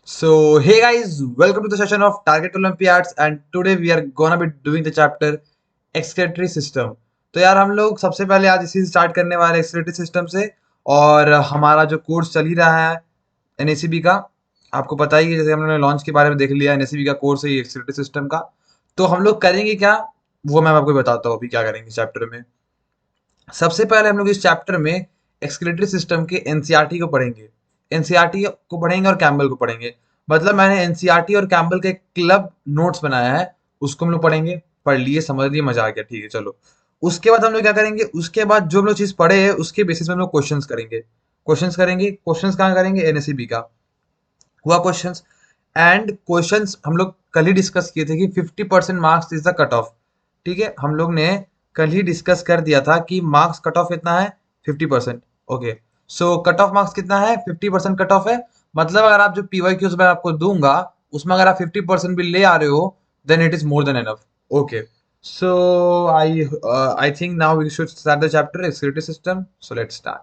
So, hey guys, welcome to the session of Target Olympiads and today we are gonna be doing the chapter excretory system. तो यार हम लोग सबसे पहले आज इसी से स्टार्ट करने वाले हैं एक्सक्रेटरी सिस्टम से। और हमारा जो कोर्स चल ही रहा है एनएसीबी का, आपको पता ही है, जैसे हम लोगों ने लॉन्च के बारे में देख लिया, एनएसीबी का कोर्स है ये एक्सक्रेटरी सिस्टम का। तो हम लोग करेंगे क्या, वो मैं आपको बताता हूँ अभी क्या करेंगे चैप्टर में। सबसे पहले हम लोग इस चैप्टर में एक्सक्रीटरी सिस्टम के एनसीईआरटी को पढ़ेंगे। एनसीईआरटी को पढ़ेंगे और कैम्बल को पढ़ेंगे। मतलब मैंने एनसीईआरटी और कैम्बल का एक क्लब नोट्स बनाया है, उसको हम लोग पढ़ेंगे। पढ़ लिए, समझ लिए, मजा आ गया, ठीक है चलो। उसके बाद हम लोग क्या करेंगे, उसके बाद जो हम लोग चीज पढ़े हैं उसके बेसिस में हम लोग क्वेश्चंस करेंगे। क्वेश्चंस कहाँ करेंगे, एनएससीबी का हुआ क्वेश्चंस। एंड क्वेश्चंस हम लोग कल ही डिस्कस किए थे कि 50% marks is the cut off. ठीक है, हम लोग ने कल ही डिस्कस कर दिया था कि मार्क्स कट ऑफ कितना है, 50%। Okay, so cut off marks कितना है, 50% कट ऑफ है। मतलब अगर आप जो पीवाई क्यूज मैं आपको दूंगा उसमें अगर आप 50% भी ले आ रहे हो, then it is more than enough. Okay, so I think now we should start the chapter security system. So let's start.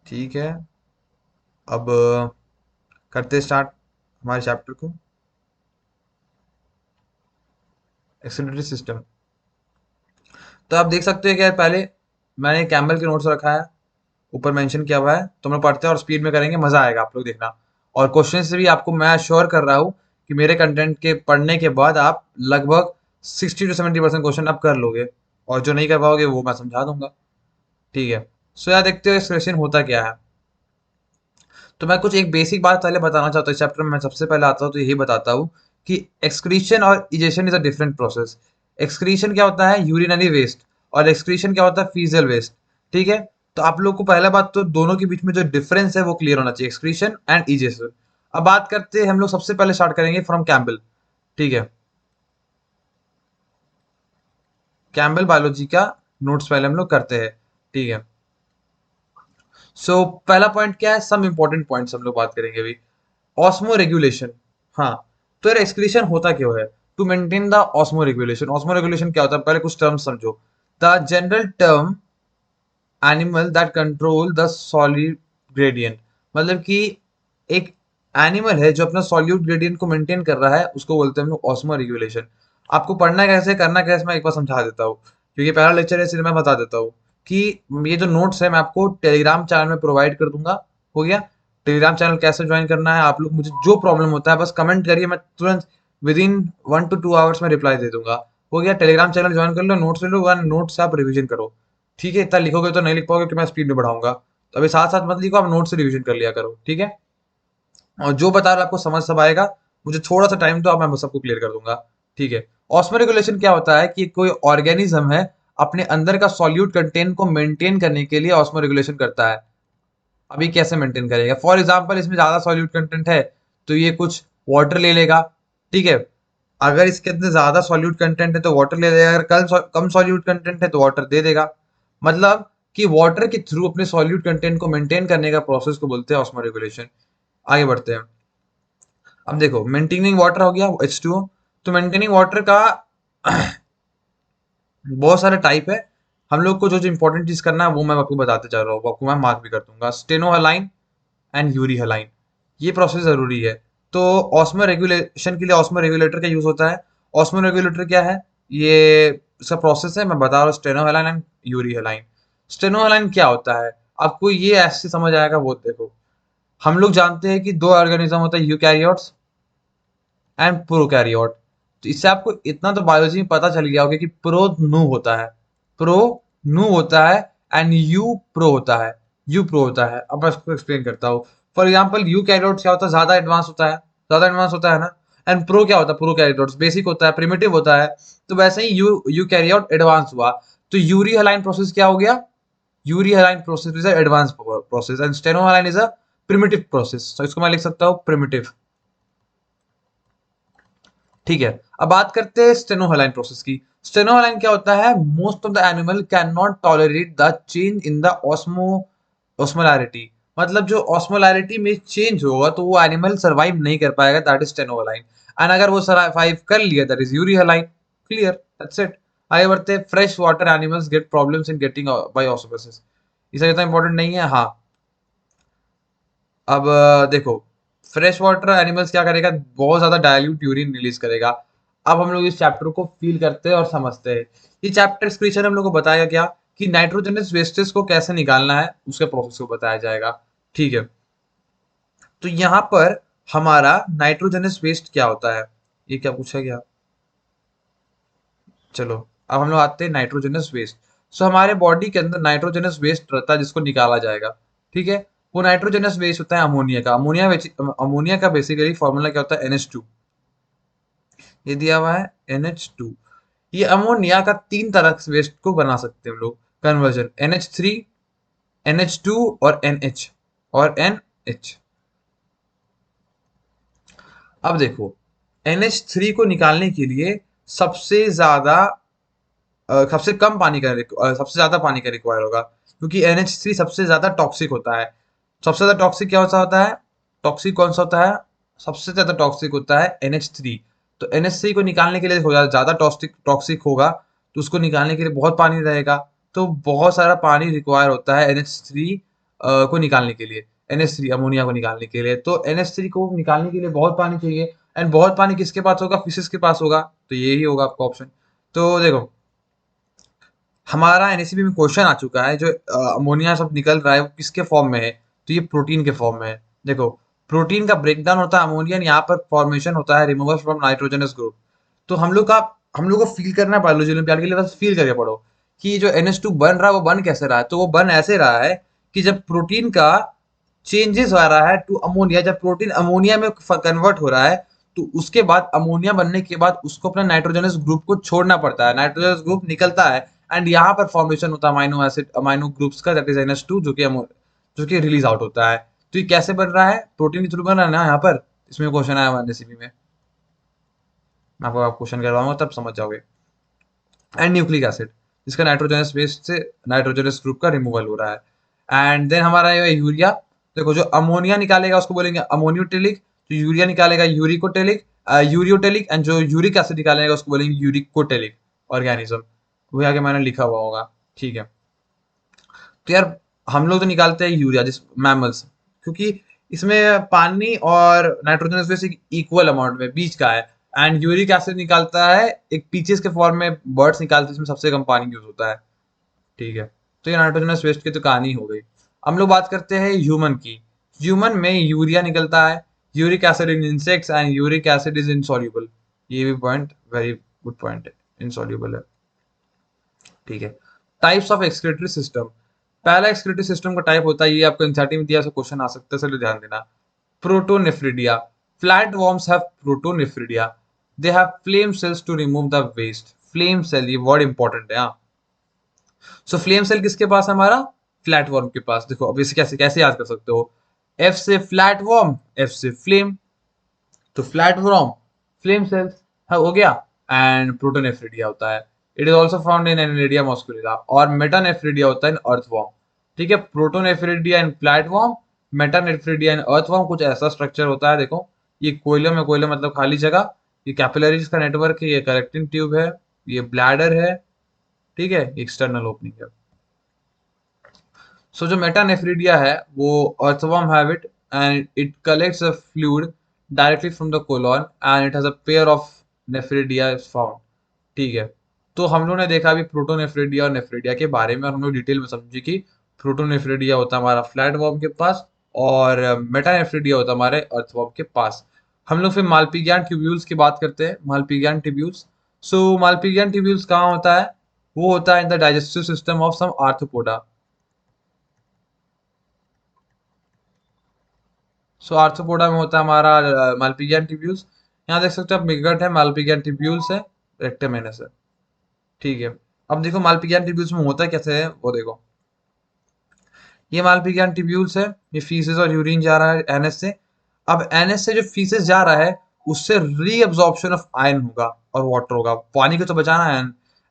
ठीक है, अब करते स्टार्ट हमारे चैप्टर को, एक्सीलरेटरी सिस्टम। तो आप देख सकते हो कि यार पहले मैंने कैम्बल के नोट्स रखा है, ऊपर मेंशन किया हुआ है, तो हम लोग पढ़ते हैं और स्पीड में करेंगे, मजा आएगा, आप लोग देखना। और क्वेश्चन से भी आपको मैं श्योर कर रहा हूँ कि मेरे कंटेंट के पढ़ने के बाद आप लगभग 60 to 70% क्वेश्चन आप कर लोगे। और जो नहीं कर पाओगे वो मैं समझा दूंगा। ठीक है, सो यार देखते हो इस क्वेश्चन होता क्या है। तो मैं कुछ एक बेसिक बात पहले बताना चाहता हूँ इस चैप्टर में। मैं सबसे पहले आता हूँ तो यही बताता हूँ कि एक्सक्रीशन और egestion is a different process. Excretion क्या होता है, यूरिनरी वेस्ट। और एक्सक्रीशन क्या होता है, फीजल वेस्ट। ठीक है, तो आप लोग को पहला बात तो दोनों के बीच में जो डिफरेंस है वो क्लियर होना चाहिए, एक्सक्रीशन एंड इजेशन। अब बात करते हैं, हम लोग सबसे पहले स्टार्ट करेंगे फ्रॉम कैम्बल। ठीक है, कैम्बल बायोलॉजी का नोट्स पहले हम लोग करते हैं। ठीक है, पहला पॉइंट क्या है, सम इंपॉर्टेंट पॉइंट्स हम लोग बात करेंगे अभी। Osmoregulation. हाँ, तो यार एक्सक्रीशन होता क्यों है, to maintain the osmoregulation. Osmoregulation क्या होता है, पहले कुछ टर्म्स समझो। The general term animal that control the solid gradient. मतलब कि एक एनिमल है जो अपना सॉल्यूट ग्रेडियंट को मेंटेन कर रहा है, उसको बोलते हैं हम लोग ऑस्मो रेगुलेशन। आपको पढ़ना कैसे, करना कैसे, मैं एक बार समझा देता हूँ, क्योंकि पहला लेक्चर है इसलिए मैं बता देता हूँ कि ये जो नोट्स है मैं आपको टेलीग्राम चैनल में प्रोवाइड कर दूंगा। हो गया, टेलीग्राम चैनल कैसे ज्वाइन करना है, आप लोग मुझे जो प्रॉब्लम होता है बस कमेंट करिए, मैं तुरंत विद इन 1 to 2 आवर्स में रिप्लाई दे दूंगा। हो गया, टेलीग्राम चैनल ज्वाइन कर लो, नोट्स ले लो, वन नोट्स से आप रिवीजन करो। ठीक है, इतना लिखोगे तो नहीं लिख पाओगे कि मैं स्पीड में बढ़ाऊंगा, तो अभी साथ साथ मत लिखो, आप नोट से रिवीजन कर लिया करो। ठीक है, और जो बता रहा आपको समझ सब आएगा, मुझे थोड़ा सा टाइम तो आप, मैं सबको क्लियर कर दूंगा। ठीक है, ऑस्मोरेगुलेशन क्या होता है कि कोई ऑर्गेनिज्म है अपने अंदर का सॉल्यूट कंटेंट को मेंटेन करने के लिए ऑस्मोरेगुलेशन करता है। अभी कैसे मेंटेन करेगा, फॉर एग्जाम्पल इसमें ज्यादा सॉल्यूट कंटेंट है तो ये कुछ वाटर ले लेगा। ठीक है, अगर इसके अंदर ज्यादा सॉल्यूट कंटेंट है तो वाटर ले लेगा, अगर कम सॉल्यूट कंटेंट है तो वाटर दे देगा। मतलब कि वाटर के थ्रू अपने सॉल्यूट कंटेंट को मेंटेन करने का प्रोसेस को बोलते हैं ऑस्मो रेगुलेशन। आगे बढ़ते हैं। अब देखो, मेंटेनिंग वाटर हो गया H2O। तो मेंटेनिंग वाटर का बहुत सारे टाइप है। हम लोग को जो जो इंपॉर्टेंट चीज करना है वो मैं आपको बताते जा रहा हूँ, आपको मैं मार्क भी कर दूंगा। स्टेनोहलाइन एंड यूरी हलाइन, ये प्रोसेस जरूरी है। तो ऑस्मो रेगुलेशन के लिए ऑस्मो रेगुलेटर का यूज होता है। ऑस्मो रेगुलेटर क्या है, ये इसका प्रोसेस है, मैं बता रहा हूँ, स्टेनोहलाइन एंड यूरी हलाइन। स्टेनोहलाइन क्या होता है, आपको ये ऐसे समझ आएगा, वो देखो। हम लोग जानते हैं कि दो ऑर्गेनिज्म होता है, यूकैरियोट्स एंड प्रोकैरियोट। तो इससे आपको इतना तो बायोलॉजी में पता चल गया होगा कि प्रो नु होता है, प्रो नु होता है, एंड यू प्रो होता है, यू प्रो होता है। अब मैं इसको एक्सप्लेन करता हूँ। फॉर एग्जाम्पल यू कैरियोट्स क्या होता है, ज्यादा एडवांस होता है, ज्यादा एडवांस होता है ना। एंड प्रो क्या होता है, प्रो कैरियोट्स बेसिक होता है, प्रिमिटिव होता है। तो वैसे ही यू कैरियोट एडवांस हुआ। तो यूरी हलाइन प्रोसेस क्या हो गया, euryhaline process is advance process and stenohaline is a primitive process. तो इसको मैं लिख सकता हूँ प्रिमिटिव। ठीक है, अब बात करते हैं स्टेनोहलाइन प्रोसेस की। स्टेनोहलाइन क्या होता है, most of the animal can not tolerate the change in the osmolarity. मतलब जो ऑस्मोलैरिटी में चेंज होगा तो वो एनिमल सर्वाइव नहीं कर पाएगा, दैट इज स्टेनोहलाइन। एंड अगर वो सर्वाइव कर लिया, that is euryhaline. Clear, that's it. आगे बढ़ते हैं, fresh water animals get problems in getting by osmosis. इसका इतना इंपॉर्टेंट नहीं है। हाँ, अब देखो, फ्रेश वाटर एनिमल्स क्या करेगा, बहुत ज्यादा डाइल्यूट यूरिन रिलीज करेगा। अब हम लोग इस चैप्टर को फील करते हैं और समझते हैं। ये चैप्टर स्क्रीचर हम लोग को बताएगा क्या, कि नाइट्रोजनस वेस्टेज को कैसे निकालना है, उसके प्रोसेस को बताया जाएगा। ठीक है, तो यहाँ पर हमारा नाइट्रोजनस वेस्ट क्या होता है, ये क्या पूछा गया। चलो, अब हम लोग आते हैं नाइट्रोजनस वेस्ट। सो हमारे बॉडी के अंदर नाइट्रोजनस वेस्ट रहता है जिसको निकाला जाएगा। ठीक है, वो नाइट्रोजनस वेस्ट होता है अमोनिया का। अमोनिया का बेसिकली फॉर्मूला क्या होता है, NH2। ये दिया हुआ है NH2। ये अमोनिया का तीन तरह से वेस्ट को बना सकते हैं हम लोग, कन्वर्जन, NH3, NH2 और NH। अब देखो, NH3 को निकालने के लिए सबसे ज्यादा सबसे कम पानी का सबसे ज्यादा पानी का रिक्वायर होगा, क्योंकि NH3 सबसे ज्यादा टॉक्सिक होता है। सबसे ज्यादा टॉक्सिक क्या होता है, टॉक्सिक कौन सा होता है, सबसे ज्यादा टॉक्सिक होता है NH3। तो NH3 को निकालने के लिए देखो, ज्यादा टॉक्सिक टॉक्सिक होगा, तो उसको निकालने के लिए बहुत पानी रहेगा। तो बहुत सारा पानी रिक्वायर होता है NH3 को निकालने के लिए, NH3 अमोनिया को निकालने के लिए। तो NH3 को निकालने के लिए बहुत पानी चाहिए। एंड बहुत पानी किसके पास होगा, फिशेस के पास होगा। तो यही होगा आपका ऑप्शन। तो देखो, हमारा एनएसीबी में क्वेश्चन आ चुका है, जो अमोनिया सब निकल रहा है वो किसके फॉर्म में है, तो ये प्रोटीन के फॉर्म में है। देखो, प्रोटीन का ब्रेकडाउन होता है अमोनिया, यहाँ पर फॉर्मेशन होता है रिमूवल फ्रॉम नाइट्रोजनस ग्रुप। तो हम लोग को फील करना है बायोलॉजी ओलंपियाड के लिए, बस फील करके पढ़ो कि जो NH2 बन रहा है वो बन कैसे रहा है। तो वो बन ऐसे रहा है कि जब प्रोटीन का चेंजेस हो रहा है टू अमोनिया, जब प्रोटीन अमोनिया में कन्वर्ट हो रहा है, तो उसके बाद अमोनिया बनने के बाद उसको अपना नाइट्रोजनस ग्रुप को छोड़ना पड़ता है, नाइट्रोजनस ग्रुप निकलता है। एंड यहाँ पर फॉर्मेशन होता है अमाइनो एसिड, अमाइनो ग्रुप्स का, दैट इज NH2, जो कि रिलीज आउट होता है। तो ये कैसे बन रहा है, प्रोटीन के थ्रू बन रहा है ना, यहाँ पर इसमें क्वेश्चन आया हुआ रेसिपी में। मैं आपको क्वेश्चन करवाऊंगा तब समझ जाओगे। एंड न्यूक्लिक एसिड, जिसका नाइट्रोजनस बेस से नाइट्रोजनस ग्रुप का रिमूवल हो रहा है। एंड देन हमारा ये यूरिया। देखो, जो अमोनिया निकालेगा उसको बोलेंगे अमोनियोटेलिक, जो यूरिया निकालेगा यूरिकोटेलिक, यूरियोटेलिक। एंड जो यूरिक एसिड निकालेगा उसको बोलेंगे यूरिकोटेलिक ऑर्गेनिज्म। वो आगे मैंने लिखा हुआ होगा। ठीक है, तो यार हम लोग तो निकालते हैं यूरिया, जिस मैमल्स, क्योंकि इसमें पानी और नाइट्रोजन बेस इक्वल अमाउंट में बीच का है। एंड यूरिक एसिड निकालता है एक पीचेस के फॉर्म में, बर्ड्स निकालते हैं, इसमें सबसे कम पानी यूज होता है। ठीक है, तो ये नाइट्रोजनस वेस्ट की तो कहानी हो गई। हम लोग बात करते हैं ह्यूमन की। ह्यूमन में यूरिया निकलता है, uric acid in insects, and uric acid is insoluble. ये भी पॉइंट वेरी गुड पॉइंट है, इनसॉल्युबल है। ठीक है, टाइप्स ऑफ एक्सक्रीटरी सिस्टम। पहला एक्सक्रीटरी सिस्टम का टाइप होता है, ये आपको एनसीईआरटी में दिया, से क्वेश्चन आ सकता है, इसलिए ध्यान देना। Protonephridia. Flatworms have protonephridia. They have flame cells to remove the waste. Flame cell, ये वर्ड इंपॉर्टेंट है। हाँ, सो फ्लेम सेल किसके पास है, हमारा फ्लैट वर्म के पास। देखो अब इसे कैसे कैसे याद कर सकते हो, एफ से फ्लैट वर्म, एफ से फ्लेम, तो फ्लैट वर्म, फ्लेम सेल्स हो गया। एंड प्रोटोनेफ्रिडिया होता है, it is also found in annelida musculila. और मेटानेफ्रिडिया होता है इन अर्थवर्म। ठीक है, protonephridia in flat worm, metanephridia in earthworm. कुछ ऐसा स्ट्रक्चर होता है। देखो, ये कोयले में, कोयले मतलब खाली जगह, ये कैपिलरीज का नेटवर्क है, ये कलेक्टिंग ट्यूब है, ये ब्लैडर है। ठीक है, एक्सटर्नल ओपनिंग है। सो जो मेटानेफ्रिडिया है वो earthworm have it, and it collects a fluid directly from the colon, and it has a pair of nephridia is found। ठीक है, तो हम लोग ने देखा अभी प्रोटोनेफ्रिडिया और नेफ्रिडिया के बारे में, और हम लोग डिटेल में समझी कि प्रोटोनेफ्रिडिया होता है हमारा फ्लैट वर्म के पास, और मेटानेफ्रिडिया होता है हमारे अर्थवर्म के पास। हम लोग फिर मालपीगियान ट्यूब्यूल्स की बात करते हैं, मालपीगियान ट्यूब्यूल्स। सो मालपीगियान ट्यूब्यूल्स कहाँ होता है, वो होता है in the digestive system of some Arthropoda. So Arthropoda में होता है हमारा मालपीजियन ट्यूब्यूल्स। यहाँ देख सकते हो आप, मिगट है, मालपीजियन ट्यूब्यूल्स है, रेक्टम एनस है। ठीक है, अब देखो मालपीजियन ट्यूब्यूल्स में होता कैसे है वो देखो। ये मालपीजियन ट्यूब्यूल्स है, ये फीसेस और यूरिन जा रहा है एनएस से। अब एनएस से जो फीसेस जा रहा है, उससे रीअब्जॉर्प्शन ऑफ आयन होगा और वाटर होगा, पानी को तो बचाना है।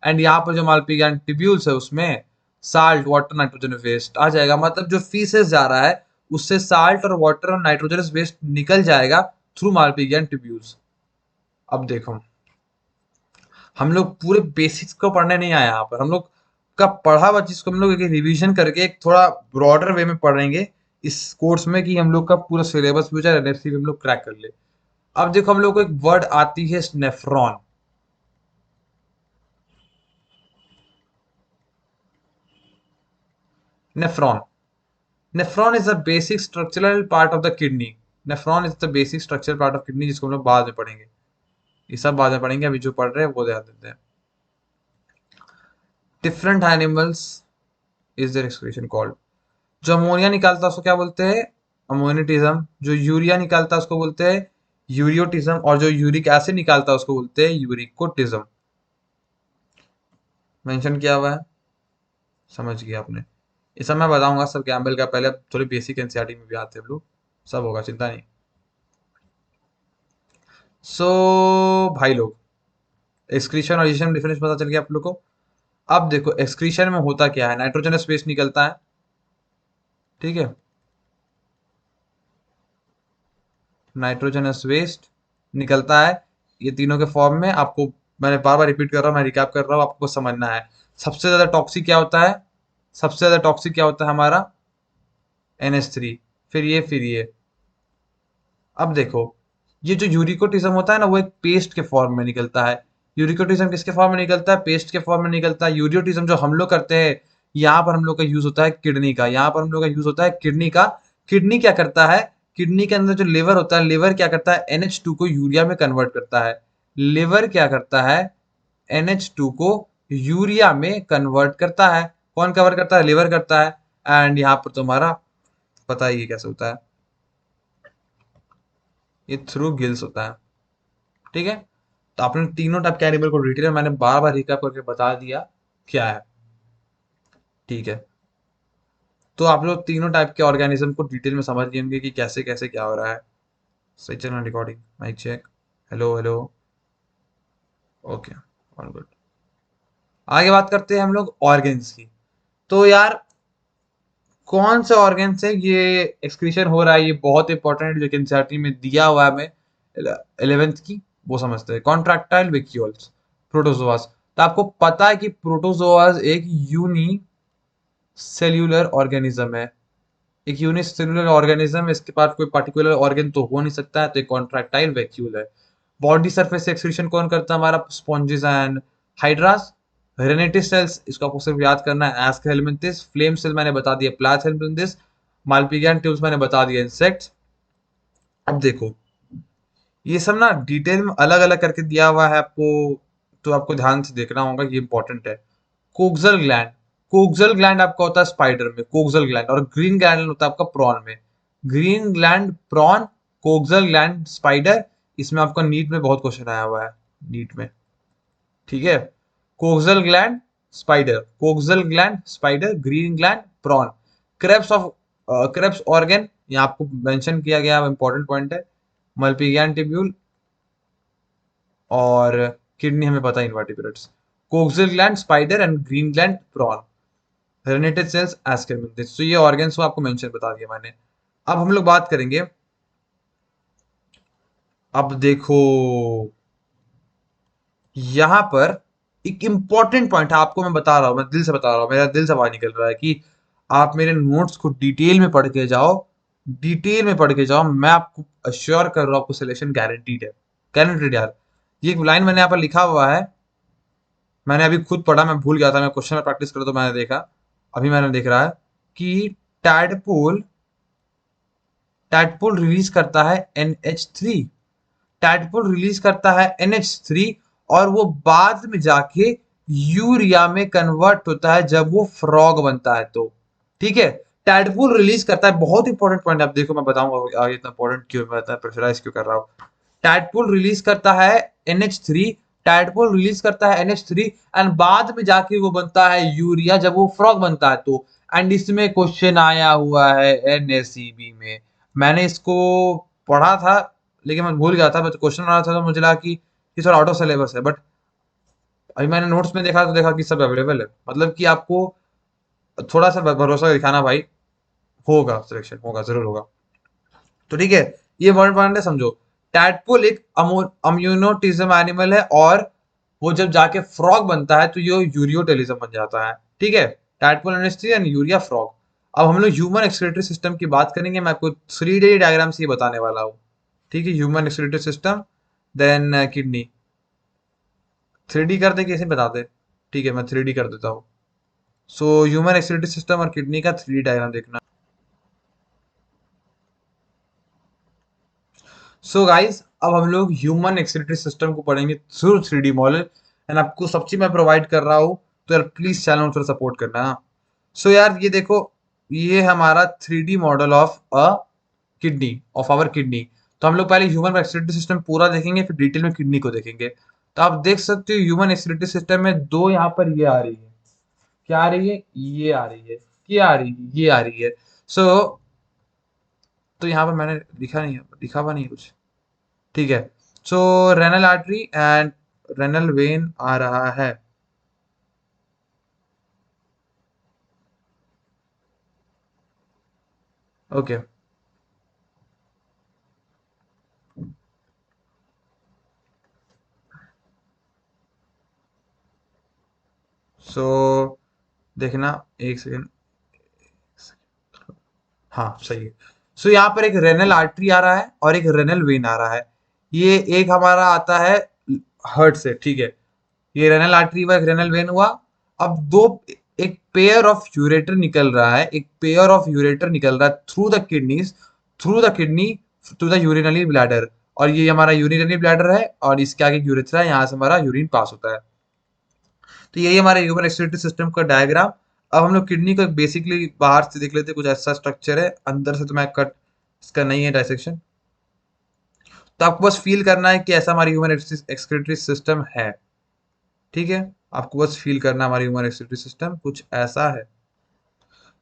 एंड यहाँ पर जो मालपीजियन ट्यूब्यूल्स है उसमें साल्ट, वाटर, नाइट्रोजन वेस्ट आ जाएगा। मतलब जो फीसेस जा रहा है उससे साल्ट और वाटर और नाइट्रोजन वेस्ट निकल जाएगा थ्रू मालपीजियन ट्यूब्यूल्स। अब देखो, हम लोग पूरे बेसिक्स को पढ़ने नहीं आए यहाँ पर, हम लोग का पढ़ा हुआ चीज को हम लोग एक रिवीजन करके एक थोड़ा ब्रॉडर वे में पढ़ेंगे, इस कोर्स में कि हम लोग का पूरा सिलेबस भी हो जाए, एनएफसी भी हम लोग क्रैक कर ले। अब देखो हम लोग को एक वर्ड आती है nephron. Nephron, nephron is the basic structural part of the kidney. Nephron is the basic structural part of kidney, जिसको हम लोग बाद में पढ़ेंगे। ये सब बाद में पढ़ेंगे, अभी जो पढ़ रहे हैं वो ध्यान देते हैं। Different animals is their excretion called. जो अमोनिया निकालता है उसको क्या बोलते हैं? अमोनिटिज्म। जो यूरिया निकालता है उसको बोलते हैं यूरियोटिज्म। और जो यूरिक एसिड निकालता है उसको बोलते हैं यूरिकोटिज्म। मेंशन किया हुआ है, समझ गया आपने। ये सब मैं बताऊंगा सब कैम्बल का, पहले थोड़ी बेसिक एनसीईआरटी में भी आते हैं हम लोग, सब होगा, चिंता नहीं। सो भाई लोग, एक्सक्रीशन और इजेशन में डिफरेंस पता चल गया आप लोग को। अब देखो एक्सक्रीशन में होता क्या है, नाइट्रोजनस वेस्ट निकलता है, ठीक है, नाइट्रोजनस वेस्ट निकलता है। ये तीनों के फॉर्म में आपको, मैंने बार बार रिपीट कर रहा हूँ, मैं रिकैप कर रहा हूँ, आपको समझना है। सबसे ज्यादा टॉक्सिक क्या होता है? सबसे ज्यादा टॉक्सिक क्या होता है हमारा? NH3। फिर ये। अब देखो, ये जो यूरिकोटिज्म होता है ना, वो एक पेस्ट के फॉर्म में निकलता है। यूरिकोटिज्म किसके फॉर्म में निकलता है? पेस्ट के फॉर्म में निकलता है। यूरियोटिज्म जो हम लोग करते हैं, यहाँ पर हम लोग का यूज होता है किडनी का, यहाँ पर हम लोग का यूज होता है किडनी का। किडनी क्या करता है? किडनी के अंदर जो लिवर होता है, लिवर क्या करता है? NH2 को यूरिया में कन्वर्ट करता है। लिवर क्या करता है? NH2 को यूरिया में कन्वर्ट करता है। कौन कवर करता है? लिवर करता है। एंड यहाँ पर तुम्हारा पता ही है कैसे होता है, ये थ्रू गिल्स होता है, ठीक है। तो आपने तीनों टाइप के एनिमल को डिटेल में मैंने बार बार रिकैप करके बता दिया क्या है, ठीक है। तो आप लोग तीनों टाइप के ऑर्गेनिज्म को डिटेल में समझ गए होंगे कि कैसे कैसे क्या हो रहा है। सही चल रहा है recording? Mic check. Hello hello. Okay, all good. आगे बात करते हैं हम लोग ऑर्गन्स की। तो यार, कौन से ऑर्गन से ये एक्सक्रीशन हो रहा है, ये बहुत इंपॉर्टेंट, जो एनसीईआरटी में दिया हुआ है हमें 11th की, वो समझते हैं। Contractile vacuoles, protozoas. तो आपको पता है कि प्रोटोजोआस एक यूनी सेल्यूलर ऑर्गेनिज्म है। एक यूनिक सेल्यूलर ऑर्गेनिज्म, इसके पास कोई पर्टिकुलर ऑर्गन तो हो नहीं सकता है, तो एक कॉन्ट्रैक्टाइल वैक्यूल है। बॉडी सरफेस एक्सक्रीशन कौन करता है? हमारा स्पॉन्जेस एंड हाइड्रास। रेनेटिस सेल्स, इसको आपको सिर्फ याद करना है, एस्क हेलमिंथिस। फ्लेम सेल मैंने बता दिया, प्लाथ हेलमिंथिस। मालपिगियन ट्यूब्स मैंने बता दिया, इंसेक्ट्स। अब देखो, ये सब ना डिटेल में अलग अलग करके दिया हुआ है आपको, तो आपको ध्यान से देखना होगा, ये इंपॉर्टेंट है। कोक्सल ग्लैंड, कोक्सल ग्लैंड आपका होता है स्पाइडर में, कोक्सल ग्लैंड। और ग्रीन ग्लैंड होता है आपका प्रॉन में। Green gland prawn, coxal gland spider. इसमें आपका नीट में बहुत क्वेश्चन आया हुआ है, नीट में, ठीक है। Coxal gland spider, coxal gland spider, green gland prawn. Crabs of, crabs organ, यहाँ आपको मेंशन किया गया इंपॉर्टेंट पॉइंट है। मल्पीगियन टिब्यूल और किडनी हमें पता है, invertebrates. Coxal gland spider and green gland prawn. Renette cells aschelminthes. तो ये ऑर्गन्स को आपको मेंशन बता दिया मैंने। अब हम लोग बात करेंगे, अब देखो यहां पर एक इंपॉर्टेंट पॉइंट है, आपको मैं बता रहा हूं, मैं दिल से बता रहा हूं, मेरा दिल से बाहर निकल रहा है कि आप मेरे नोट्स को डिटेल में पढ़ के जाओ, डिटेल में पढ़ के जाओ। मैं आपको अश्योर कर रहा हूं, आपको सिलेक्शन गारंटीड है, गारंटीड यार। ये एक लाइन मैंने यहाँ पर लिखा हुआ है, मैंने अभी खुद पढ़ा, मैं भूल गया था, मैं क्वेश्चन में प्रैक्टिस कर तो मैंने देखा, अभी मैंने देख रहा है कि टैडपोल, टैडपोल रिलीज करता है NH3। टैडपोल रिलीज करता है NH3, और वो बाद में जाके यूरिया में कन्वर्ट होता है जब वो फ्रॉग बनता है तो, ठीक है। टैडपोल रिलीज करता है, बहुत इंपॉर्टेंट पॉइंट, आप देखो मैं बताऊंगा आगे इतना इंपॉर्टेंट क्यों, मैं इतना प्रेशराइज क्यों कर रहा हूँ। टैडपोल रिलीज करता है NH3, टैडपोल रिलीज करता है NH3, एंड बाद में जाके वो बनता है यूरिया जब वो फ्रॉग बनता है तो। एंड इसमें क्वेश्चन आया हुआ है NSEB में, मैंने इसको पढ़ा था लेकिन मैं भूल गया था, बट क्वेश्चन आ रहा था तो मुझे लगा कि ये थोड़ा आउट ऑफ सिलेबस है, बट अभी मैंने नोट्स में देखा तो देखा कि सब अवेलेबल है, मतलब कि आपको थोड़ा सा भरोसा दिखाना भाई, होगा सिलेक्शन, होगा, जरूर होगा। तो ठीक है, ये वर्ड पॉइंट है, समझो। टैडपोल एक अम्यूनोटिज्म एनिमल है, और वो जब जाके फ्रॉग बनता है तो ये यूरियोटेलिज्म बन जाता है, ठीक है। Tadpole NH3 and urea frog. अब हम लोग ह्यूमन एक्सक्रीटरी सिस्टम की बात करेंगे। मैं आपको 3D डायग्राम से ये बताने वाला हूँ। ठीक है, human excretory system, then kidney. 3D कर दे कैसे बता दे। ठीक है, मैं 3D कर देता हूँ। सो ह्यूमन एक्सक्रीटरी सिस्टम और किडनी का 3D डायग्राम देखना। सो गाइस, अब हम लोग ह्यूमन एक्सक्रीटरी सिस्टम को पढ़ेंगे थ्रू 3D मॉडल। एंड आपको सब चीज मैं प्रोवाइड कर रहा हूँ, तो यार प्लीज चैनल को थोड़ा सपोर्ट करना। सो यार ये देखो, ये हमारा 3D model of a kidney, of our kidney. तो हम लोग पहले ह्यूमन एक्सक्रीटरी सिस्टम पूरा देखेंगे, फिर डिटेल में किडनी को देखेंगे। तो आप देख सकते हो ह्यूमन एक्सक्रीटरी सिस्टम में दो यहाँ पर ये आ रही है। क्या आ रही है? ये आ रही है। क्या आ रही है? ये आ रही है। सो तो यहाँ पर मैंने लिखा नहीं है, लिखा हुआ नहीं है कुछ। ठीक है। So renal artery and renal vein आ रहा है। ओके। सो देखना, एक सेकेंड। हाँ सही है। सो यहाँ पर एक रेनल आर्टरी आ रहा है और एक रेनल वेन आ रहा है। ये एक हमारा आता है हर्ट से। ठीक है, ये रेनल आर्टरी हुआ, एक रेनल वेन हुआ। अब दो, एक पेयर ऑफ यूरेटर निकल रहा है, एक पेयर ऑफ यूरेटर निकल रहा है through the kidneys, through the kidney to the urinary bladder. और ये हमारा यूरिनरी ब्लैडर है और इसके आगे यूरेथ्रा है, यहाँ से हमारा यूरिन पास होता है। तो यही हमारे ह्यूमन एक्सक्रीटरी सिस्टम का डायग्राम। अब हम लोग किडनी को बेसिकली बाहर से देख लेते हैं, कुछ ऐसा स्ट्रक्चर है। अंदर से तो मैं कट इसका नहीं है डायसेक्शन। तो आपको बस फील करना है कि ऐसा हमारी ह्यूमन एक्सक्रीटरी सिस्टम है। ठीक है, आपको बस फील करना है हमारी ह्यूमन एक्सक्रीटरी सिस्टम कुछ ऐसा है।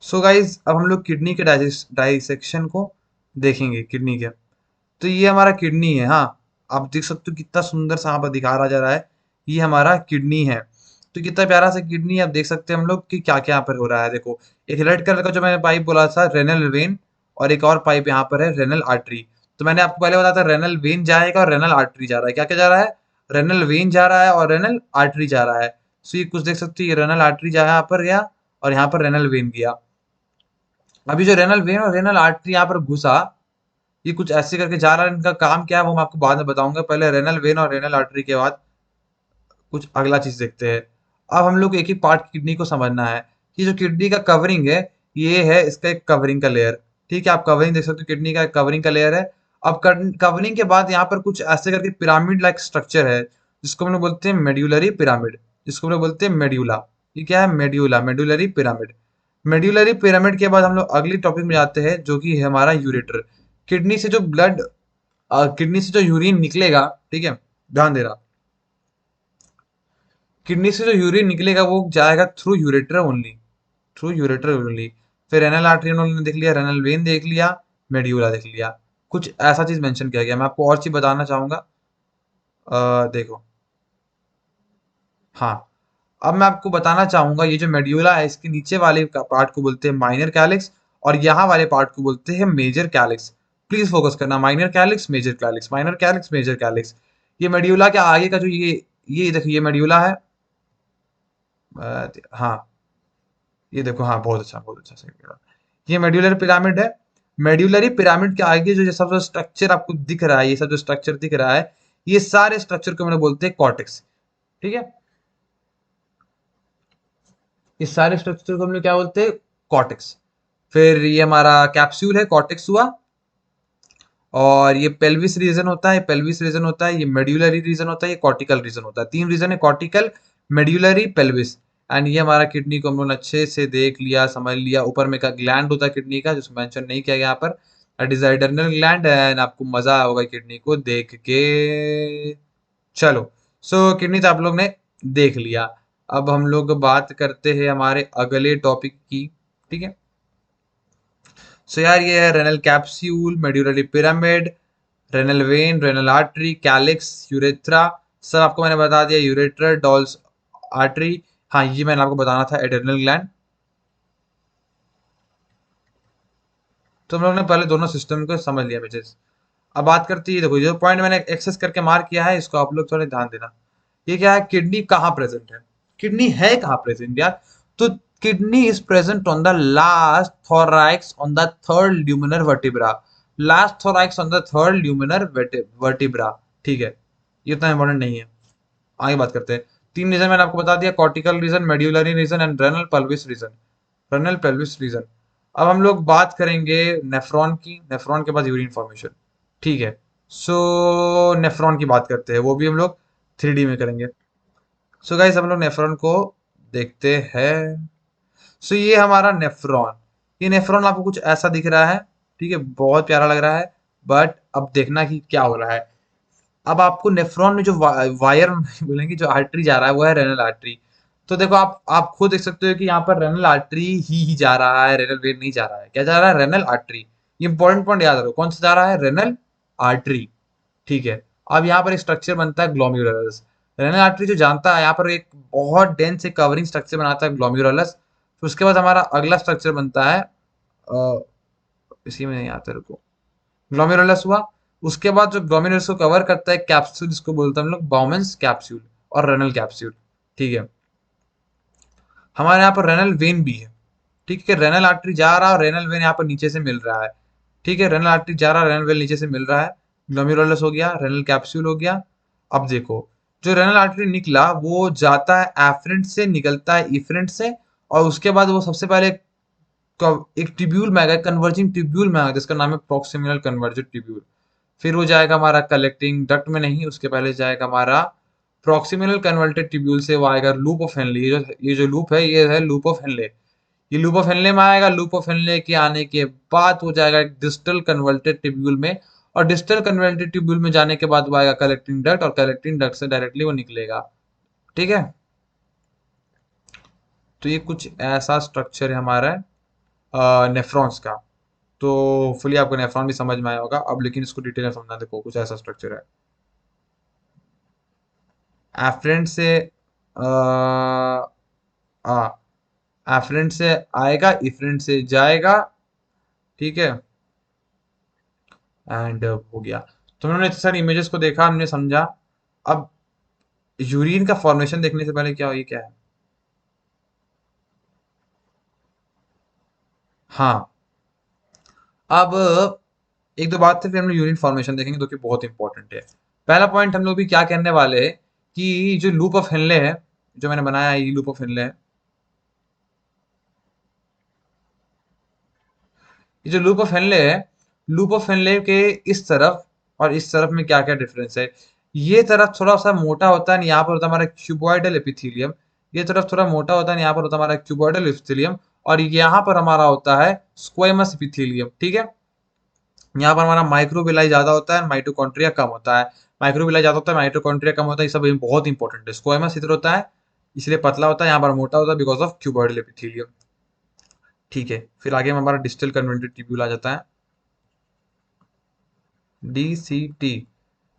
सो गाइज, अब हम लोग किडनी के डाइसेक्शन को देखेंगे, किडनी के। तो ये हमारा किडनी है। हाँ, आप देख सकते हो कितना सुंदर सा यहाँ पर दिखा जा रहा है। ये हमारा किडनी है। तो कितना प्यारा सा किडनी है। आप देख सकते हैं हम लोग कि क्या क्या यहाँ पर हो रहा है। देखो, एक रेड कलर का जो मैंने पाइप बोला था, रेनल वेन, और एक और पाइप यहाँ पर है, रेनल आर्टरी। तो मैंने आपको पहले बताया था रेनल वेन जाएगा और रेनल आर्टरी जा रहा है। क्या क्या जा रहा है? रेनल वेन जा रहा है और रेनल आर्टरी जा रहा है। सो ये कुछ देख सकते हो, ये रेनल आर्टरी जा यहाँ पर गया और यहाँ पर रेनल वेन गया। अभी जो रेनल वेन और रेनल आर्टरी यहाँ पर घुसा, ये कुछ ऐसे करके जा रहा है। इनका काम क्या है वो मैं आपको बाद में बताऊंगा। पहले रेनल वेन और रेनल आर्टरी के बाद कुछ अगला चीज देखते हैं। अब हम लोग एक एक पार्ट किडनी को समझना है कि जो किडनी का कवरिंग है, ये है इसका एक कवरिंग का लेयर। ठीक है, आप कवरिंग देख सकते हो, किडनी का कवरिंग का लेयर है। अब कवरिंग के बाद यहाँ पर कुछ ऐसे करके पिरामिड लाइक स्ट्रक्चर है, जिसको हम लोग बोलते हैं मेड्यूलरी पिरामिड, जिसको हम लोग बोलते हैं मेड्यूला। ये क्या है? Medulla, medullary pyramid. Medullary pyramid के बाद हम लोग अगली टॉपिक में जाते हैं, जो कि है हमारा यूरेटर। किडनी से जो ब्लड, किडनी से जो यूरिन निकलेगा, ठीक है, ध्यान देना, किडनी से जो यूरिन निकलेगा वो जाएगा through ureter only, through ureter only. फिर रेनल आर्टरी उन्होंने देख लिया, रेनल वेन देख लिया, मेड्यूला देख लिया। कुछ ऐसा चीज मेंशन किया गया। मैं आपको और चीज बताना चाहूंगा। देखो, हाँ, अब मैं आपको बताना चाहूंगा, ये जो मेड्यूला है, इसके नीचे वाले पार्ट को बोलते हैं माइनर कैलिक्स, और यहाँ वाले पार्ट को बोलते हैं मेजर कैलिक्स। प्लीज फोकस करना, minor calyx, major calyx, minor calyx, major calyx. ये मेड्यूला के आगे का जो ये देखो, ये मेड्यूला है। हाँ, ये देखो, हाँ, बहुत अच्छा सही कहा। ये मेड्यूलर पिरामिड है। मेड्यूलरी पिरामिड के आगे जो ये सब जो स्ट्रक्चर आपको दिख रहा है, ये सब जो स्ट्रक्चर दिख रहा है, ये सारे स्ट्रक्चर को मैंने बोलते हैं कॉर्टेक्स। ठीक है, इस सारे स्ट्रक्चर को हम लोग क्या बोलते हैं? कॉर्टेक्स। फिर ये हमारा कैप्सूल है, कॉर्टेक्स हुआ। और ये पेल्विस रीजन होता है, पेल्विस रीजन होता है, ये मेड्यूलरी रीजन होता है, ये कॉर्टिकल रीजन होता है। तीन रीजन है, कॉर्टिकल, मेड्यूलरी, पेल्विस। एंड ये हमारा किडनी को हम लोगों ने अच्छे से देख लिया, समझ लिया। ऊपर में का ग्लैंड होता है किडनी का, जिसको मेंशन नहीं किया गया यहाँ पर, डिजाइडर्नल ग्लैंड। एंड आपको मजा होगा किडनी को देख के। चलो, सो किडनी तो आप लोग ने देख लिया। अब हम लोग बात करते हैं हमारे अगले टॉपिक की। ठीक है, सो यार ये है renal capsule, medullary pyramid, renal vein, renal artery, calyx, urethra. सब आपको मैंने बता दिया, यूरेटर, डॉल्स आर्टरी। हाँ, ये मैंने आपको बताना था, एड्रेनल ग्लैंड। तो हम लोग ने पहले दोनों सिस्टम को समझ लिया बेचेस। अब बात करते हैं, देखो जो पॉइंट मैंने एक्सेस करके मार्क किया है, इसको आप लोग थोड़े ध्यान देना। ये क्या है? किडनी कहाँ प्रेजेंट है? किडनी है कहाँ प्रेजेंट यार? तो Kidney is present on the last thorax on the third luminar vertebra. Last thorax on the third luminar vertebra. ठीक है, ये इतना इंपॉर्टेंट नहीं है, आगे बात करते हैं। तीन रीजन मैंने आपको बता दिया, cortical region, medullary region and renal pelvis region. Renal pelvis region. अब हम लोग बात करेंगे नेफ्रॉन की। नेफ्रॉन के बाद यूरिन फॉर्मेशन। ठीक है, सो नेफ्रॉन की बात करते हैं, वो भी हम लोग 3D में करेंगे। सो गाइस हम लोग नेफ्रॉन को देखते हैं। सो ये हमारा नेफ्रॉन, ये नेफ्रॉन आपको कुछ ऐसा दिख रहा है। ठीक है, बहुत प्यारा लग रहा है। बट अब देखना कि क्या हो रहा है। अब आपको नेफ्रॉन में जो वायर बोलेंगे, जो आर्टरी जा रहा है वो है रेनल आर्टरी। तो देखो आप खुद देख सकते हो कि यहाँ पर रेनल आर्टरी ही जा रहा है, रेनल वेन नहीं जा रहा है। क्या जा रहा है? Renal artery. ये इंपॉर्टेंट पॉइंट याद रखो, कौन सा जा रहा है? Renal artery. ठीक है, अब यहाँ पर एक स्ट्रक्चर बनता है ग्लोम्युलस। रेनल आर्टरी जो जानता है, यहाँ पर एक बहुत डेंस एक कवरिंग स्ट्रक्चर बनाता है ग्लोम्युलस। फिर उसके बाद हमारा अगला स्ट्रक्चर बनता है, इसी में नहीं आता रुको, ग्लोमेरुलस हुआ। उसके बाद जो ग्लोमेरुलस को कवर करता है कैप्सूल, जिसको बोलते हैं हम लोग बाउमेंस कैप्सूल और रेनल कैप्सूल। ठीक है, हमारे यहाँ पर रेनल वेन भी है। ठीक है, रेनल आर्टरी जा रहा है और रेनल वेन यहाँ पर नीचे से मिल रहा है। ठीक है, रेनल आर्टरी जा रहा है, रेनल वेन नीचे से मिल रहा है। ग्लोमेरुलस हो गया, रेनल कैप्सूल हो गया। अब देखो, जो रेनल आर्टरी निकला वो जाता है एफरेंट से, निकलता है इफरेंट से, और उसके बाद वो सबसे पहले एक ट्यूब्यूल में आएगा, कन्वर्जिंग ट्यूब्यूल में आएगा, जिसका नाम है प्रॉक्सिमल कन्वर्जेंट ट्यूब्यूल। फिर वो जाएगा हमारा कलेक्टिंग डक्ट में, नहीं, उसके पहले जाएगा हमारा प्रॉक्सिमल कन्वर्टेड ट्यूब्यूल से वो आएगा लूप ऑफ हेनले। ये जो लूप है, ये है लूप ऑफ हेनले। ये लूप ऑफ हेनले में आएगा। लूप ऑफ हेनले के आने के बाद वो जाएगा एक डिस्टल कन्वर्टेड ट्यूब्यूल में, और डिस्टल कन्वर्टेड ट्यूब्यूल में जाने के बाद वो आएगा कलेक्टिंग डक्ट, और कलेक्टिंग डक्ट से डायरेक्टली वो निकलेगा। ठीक है, तो ये कुछ ऐसा स्ट्रक्चर है हमारा नेफ्रॉन्स का। तो फुली आपको नेफ्रॉन भी समझ में आया होगा अब, लेकिन इसको डिटेल में समझना। देखो, कुछ ऐसा स्ट्रक्चर है। एफरेंट से आ एफरेंट से आएगा, इफरेंट से जाएगा। ठीक है, एंड हो गया। तो हमने सर इमेजेस को देखा, हमने समझा। अब यूरिन का फॉर्मेशन देखने से पहले, क्या ये क्या है? हाँ, अब एक दो बात है, फिर हम लोग यूरिन फॉर्मेशन देखेंगे, जो कि बहुत इंपॉर्टेंट है। पहला पॉइंट हम लोग भी क्या कहने वाले हैं कि जो लूप ऑफ हेनले है, जो मैंने बनाया है, ये लूप ऑफ हेनले है। ये जो लूप ऑफ हेनले है, लूप ऑफ हेनले के इस तरफ और इस तरफ में क्या क्या डिफरेंस है? ये तरफ थोड़ा सा मोटा होता है, यहाँ पर होता है हमारा क्यूबॉइडल एपिथेलियम। ये तरफ थोड़ा मोटा होता है, यहाँ पर होता है हमारा क्यूबॉइडल एपिथेलियम। और यहाँ पर हमारा होता है स्क्वेमस एपिथेलियम। ठीक है, यहाँ पर हमारा माइक्रोविलाई ज्यादा होता है, माइटोकॉन्ड्रिया कम होता है। माइक्रोविलाई ज्यादा होता है, माइटोकॉन्ड्रिया कम होता है, ये सब बहुत इंपॉर्टेंट है। स्क्वेमस इधर होता है, इसलिए पतला होता है, यहाँ पर मोटा होता है बिकॉज ऑफ क्यूबॉइडल एपिथेलियम। ठीक है, फिर आगे में हमारा डिस्टल कन्वेंटेड ट्यूब्यूल आ जाता है, DCT,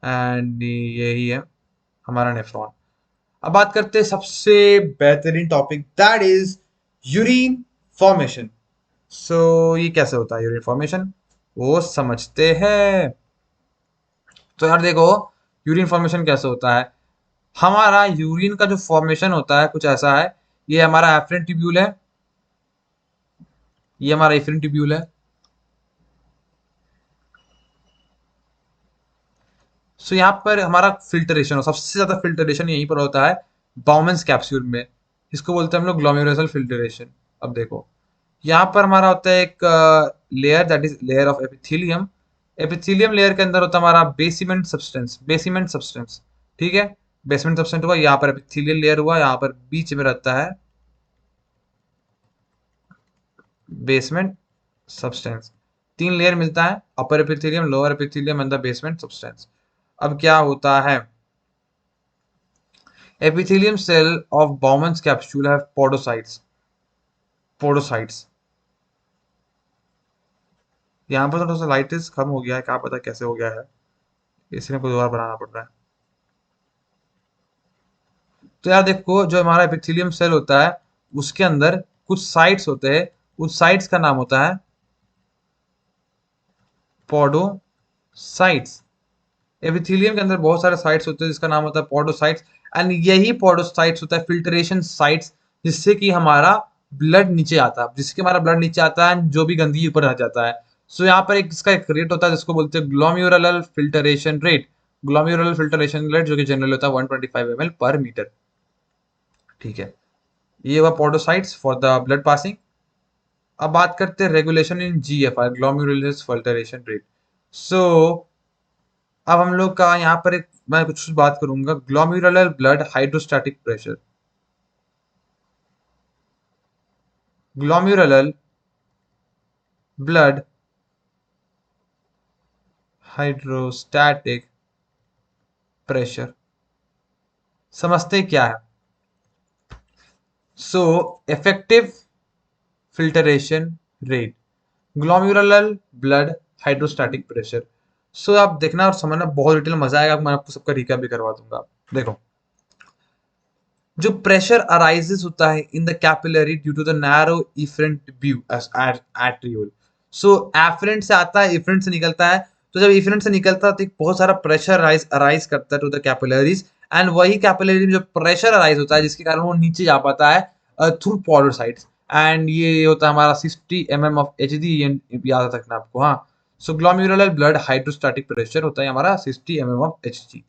एंड यही है हमारा नेफ्रॉन। अब बात करते हैं सबसे बेहतरीन topic, that is urine formation. So ये कैसे होता है यूरिन फॉर्मेशन, वो समझते हैं। तो यार देखो, यूरिन फॉर्मेशन कैसे होता है। हमारा यूरिन का जो फॉर्मेशन होता है कुछ ऐसा है। ये हमारा एफरेंट ट्यूब्यूल है, ये हमारा एफरेंट ट्यूब्यूल है। सो यहाँ पर हमारा फिल्टरेशन हो, सबसे ज्यादा फिल्टरेशन यहीं पर होता है, बाउमेंस कैप्सूल में। इसको बोलते हैं हम लोग ग्लोमेरुलर फिल्टरेशन। अब देखो, यहाँ पर हमारा होता है एक layer, that is layer of epithelium. Epithelium layer के अंदर होता है हमारा बेसिमेंट सब्सटेंस, बेसिमेंट सब्सटेंस। ठीक है, बेसमेंट सब्सटेंस हुआ, यहाँ पर एपिथेलियल लेयर हुआ, यहाँ पर बीच में रहता है बेसमेंट सब्सटेंस। तीन लेयर मिलता है, upper epithelium, lower epithelium and the basement substance. अब क्या होता है, epithelium cell of Bowman's capsule have podocytes, podocytes। यहाँ पर थोड़ा सा लाइटिस कम हो गया है, क्या पता कैसे हो गया है, इसलिए को दोबारा बनाना पड़ रहा है। तो यार देखो, जो हमारा एपिथेलियम सेल होता है उसके अंदर कुछ साइट्स होते हैं, उस साइट्स का नाम होता है पोडोसाइट्स। एपिथेलियम के अंदर बहुत सारे साइट्स होते हैं जिसका नाम होता है पोडोसाइट्स, एंड यही पोडोसाइट्स होता है फिल्ट्रेशन साइट्स, जिससे कि हमारा ब्लड नीचे आता है, जिसके हमारा ब्लड नीचे आता है जो भी गंदगी ऊपर रह जाता है। सो यहाँ पर एक इसका एक रेट होता है जिसको बोलते हैं ग्लोम्युरुलर फिल्टरेशन रेट। ग्लोम्युरुलर फिल्टरेशन रेट जो कि जनरल होता है 125 ml पर मीटर। ठीक है, ये हुआ podocytes for the blood passing. अब बात करते हैं regulation in GFR, glomerular filtration rate. So अब हम लोग का यहाँ पर एक मैं कुछ बात करूंगा, glomerular blood hydrostatic pressure. Glomerular blood hydrostatic pressure समझते क्या है? So effective filtration rate, glomerular blood hydrostatic pressure. So आप देखना और समझना, बहुत डिटेल मजा आएगा, मैं आपको सबका रिकैप भी करवा दूंगा। देखो, जो प्रेशर अराइजेस होता है in the capillary due to the narrow efferent view arteriole. So efferent से आता है, इफरेंट से निकलता है। तो जब इफरेंट से निकलता है तो एक बहुत सारा प्रेशर अराइज करता है टू द कैपिलरीज, एंड वही कैपिलरी में जो प्रेशर अराइज होता है जिसके कारण वो नीचे जा पाता है थ्रू पोडोसाइट्स। एंड ये होता है हमारा 60 mm ऑफ एचजी, याद रखना आपको। हाँ, सो ग्लोम्युरुलर ब्लड हाइड्रोस्टैटिक प्रेशर होता है हमारा 60 mm ऑफ एचजी।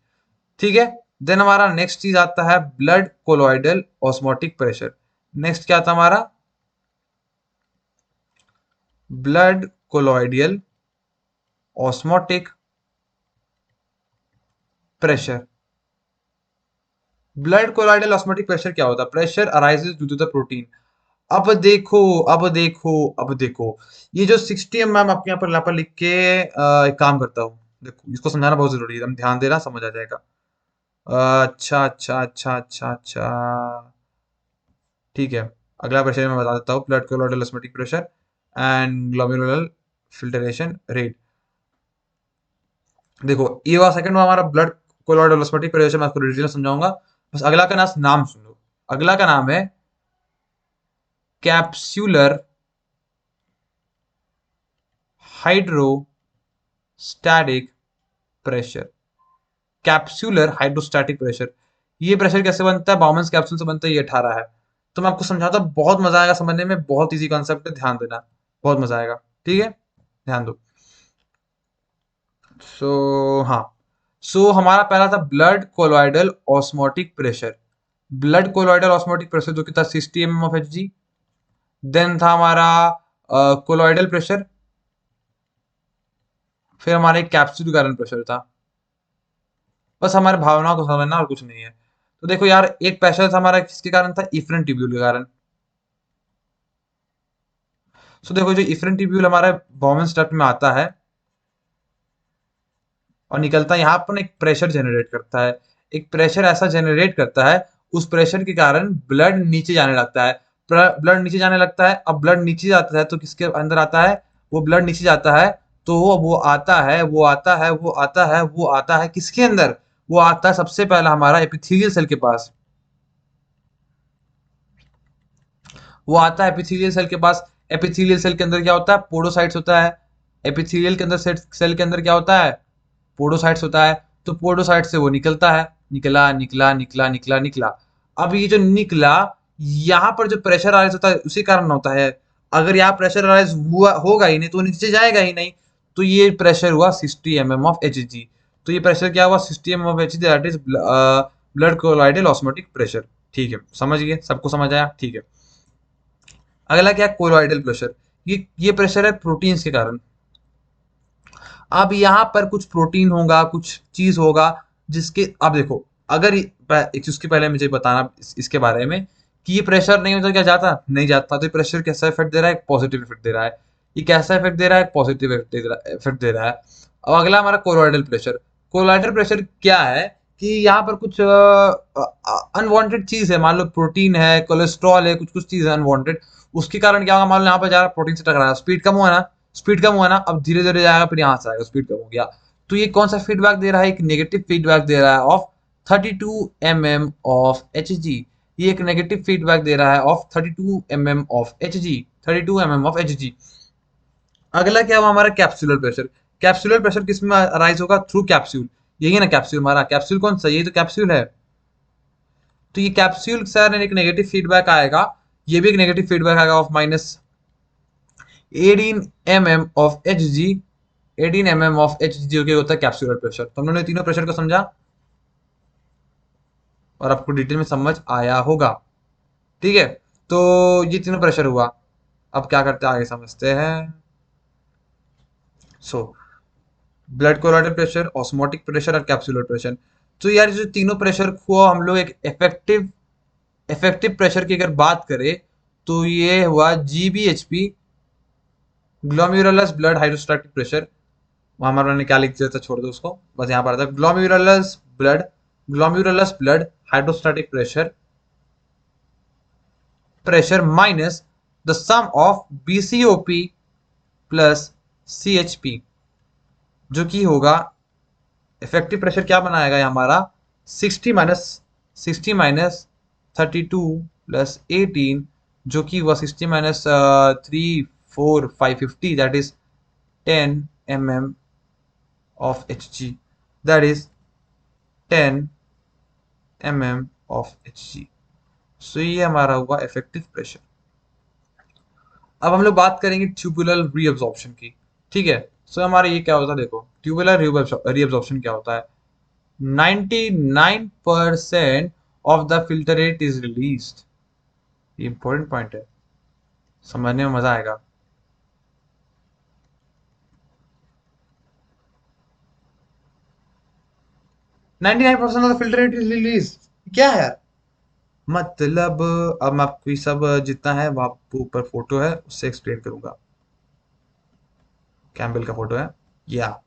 ठीक है, देन हमारा नेक्स्ट चीज आता है blood colloidal osmotic pressure. Next क्या आता है हमारा? Blood colloidal osmotic pressure. Blood colloidal osmotic pressure क्या होता है? Pressure arises due to the protein. अब देखो, अब देखो, ये जो 60 mm आपके यहाँ पर लिख के एक काम करता हूँ। देखो, इसको समझाना बहुत जरूरी है, हम ध्यान देना, समझ आ जाएगा। अच्छा अच्छा अच्छा अच्छा अच्छा, ठीक है। अगला प्रेशर मैं बता देता हूँ, blood colloidal osmotic pressure and glomerular filtration rate. देखो, ये वाला सेकंड में हमारा ब्लड कोलॉइडल ऑस्मोटिक प्रेशर, मैं आपको डिटेल में समझाऊंगा। बस अगला का नाम सुन लो। अगला का नाम है capsular hydrostatic pressure. Capsular hydrostatic pressure, ये प्रेशर कैसे बनता है? बाउमन्स कैप्सूल से बनता है, ये 18 है। तो मैं आपको समझाता हूँ, बहुत मजा आएगा समझने में, बहुत इजी कॉन्सेप्ट है, ध्यान देना, बहुत मजा आएगा। ठीक है, ध्यान दो। हाँ, सो हमारा पहला था blood colloidal osmotic pressure. Blood colloidal osmotic pressure जो कि था 60 mm ऑफ एचजी। देन था हमारा कोलॉइडल प्रेशर। फिर हमारा एक कैप्सूल कारण प्रेशर था। बस हमारे भावनाओं को समझना और कुछ नहीं है। तो देखो यार, एक प्रेशर था हमारा किसके कारण था? इफरेंट ट्यूब्यूल के कारण। सो देखो, जो इफरेंट ट्यूब्यूल हमारा बॉमन डक्ट में आता है और निकलता है, यहाँ पर एक प्रेशर जनरेट करता है। एक प्रेशर ऐसा जनरेट करता है, उस प्रेशर के कारण ब्लड नीचे जाने लगता है। ब्लड नीचे जाने लगता है। अब ब्लड नीचे जाता है तो किसके अंदर आता है? वो ब्लड नीचे जाता है तो वो आता है किसके अंदर? वो आता है सबसे पहला हमारा एपिथेलियल सेल के पास। वो आता है एपिथेलियल सेल के पास। एपिथेलियल सेल के अंदर क्या होता है? पोडोसाइट्स होता है। एपिथेलियल के अंदर सेल के अंदर क्या होता है? पोडोसाइट्स होता है। तो पोडोसाइट से वो निकलता है, निकला निकला निकला निकला निकला। अब ये जो निकला, यहाँ पर जो प्रेशर राइज होता है उसी कारण होता है। अगर यहाँ प्रेशर राइज हुआ होगा ही नहीं तो नीचे जाएगा ही नहीं। तो ये प्रेशर हुआ 60 mm ऑफ एच जी। तो ये प्रेशर क्या हुआ? 60 mm of H G, that is blood colloidal osmotic pressure. ठीक है, समझ गए? सबको समझ आया? ठीक है। अगला क्या है? Colloidal pressure. ये प्रेशर है प्रोटीन्स के कारण। अब यहाँ पर कुछ प्रोटीन होगा, कुछ चीज होगा जिसके, अब देखो, अगर एक चीज के पहले मुझे बताना इसके बारे में कि ये प्रेशर नहीं होता, क्या जाता? नहीं जाता। तो ये प्रेशर कैसा इफेक्ट दे रहा है? एक पॉजिटिव इफेक्ट दे रहा है। ये कैसा इफेक्ट दे रहा है? पॉजिटिव इफेक्ट दे रहा है। अब अगला हमारा कोलॉइडल प्रेशर। कोलॉइडल प्रेशर क्या है कि यहाँ पर कुछ अनवांटेड चीज है, मान लो प्रोटीन है, कोलेस्ट्रॉल है, कुछ कुछ चीज है अनवांटेड। उसके कारण क्या होगा? मान लो यहाँ पर जा रहा प्रोटीन से टकराया, स्पीड कम हुआ ना, स्पीड कम हुआ ना, अब धीरे धीरे जाएगा, फिर यहाँ से आएगा, स्पीड कम हो गया। तो ये कौन सा फीडबैक दे रहा है? एक नेगेटिव फीडबैक दे रहा है of 32 mm of H G. ये एक नेगेटिव फीडबैक दे रहा है of 32 mm of H G, 32 mm of H G. अगला क्या हुआ हमारा? Capsular pressure. कैप्सुलर प्रेशर किस में अराइज होगा? Through capsule. यही है ना कैप्सूल हमारा? कैप्सूल कौन सा? यही तो कैप्सूल है। तो ये कैप्सूल सर एक नेगेटिव फीडबैक आएगा ये भी एक नेगेटिव फीडबैक आएगा of minus 18 mm of H G. 18 mm of H G जो कि होता है कैप्सुलर प्रेशर। तो हम लोगों ने तीनों प्रेशर को समझा और आपको डिटेल में समझ आया होगा। ठीक है, तो ये तीनों प्रेशर हुआ। अब क्या करते हैं आगे समझते हैं। So blood colloidal pressure, osmotic pressure और कैप्सुलर प्रेशर। तो यार ये जो तीनों प्रेशर हुआ, हम लोग एक इफेक्टिव प्रेशर की अगर बात करें तो ये हुआ जीबीएचपी, ग्लोम्युलस ब्लड हाइड्रोस्टैटिक प्रेशर। वहां हमारे ने क्या लिख दिया था, छोड़ दो उसको, बस यहाँ पर आता है glomerulus blood hydrostatic pressure minus the sum of BCOP plus CHP, जो कि होगा इफेक्टिव प्रेशर क्या बनाएगा ये हमारा 60 माइनस 32 प्लस 18, जो कि हुआ 60 minus 3 4 550, that is 10 mm of Hg, that is 10 mm of Hg। सो ये हमारा हुआ इफेक्टिव प्रेशर। अब हम लोग बात करेंगे ट्यूबुलर रीअब्जॉर्प्शन की। ठीक है, सो हमारा ये क्या होता है, देखो ट्यूबुलर रीअब्जॉर्प्शन क्या होता है। 99% of the filtrate is released. ये इंपॉर्टेंट पॉइंट है, समझने में मजा आएगा। 99% of the filtrate is release क्या है यार, मतलब अब मैं आपको ये सब जितना है वहां ऊपर फोटो है उससे एक्सप्लेन करूंगा। कैम्बल का फोटो है या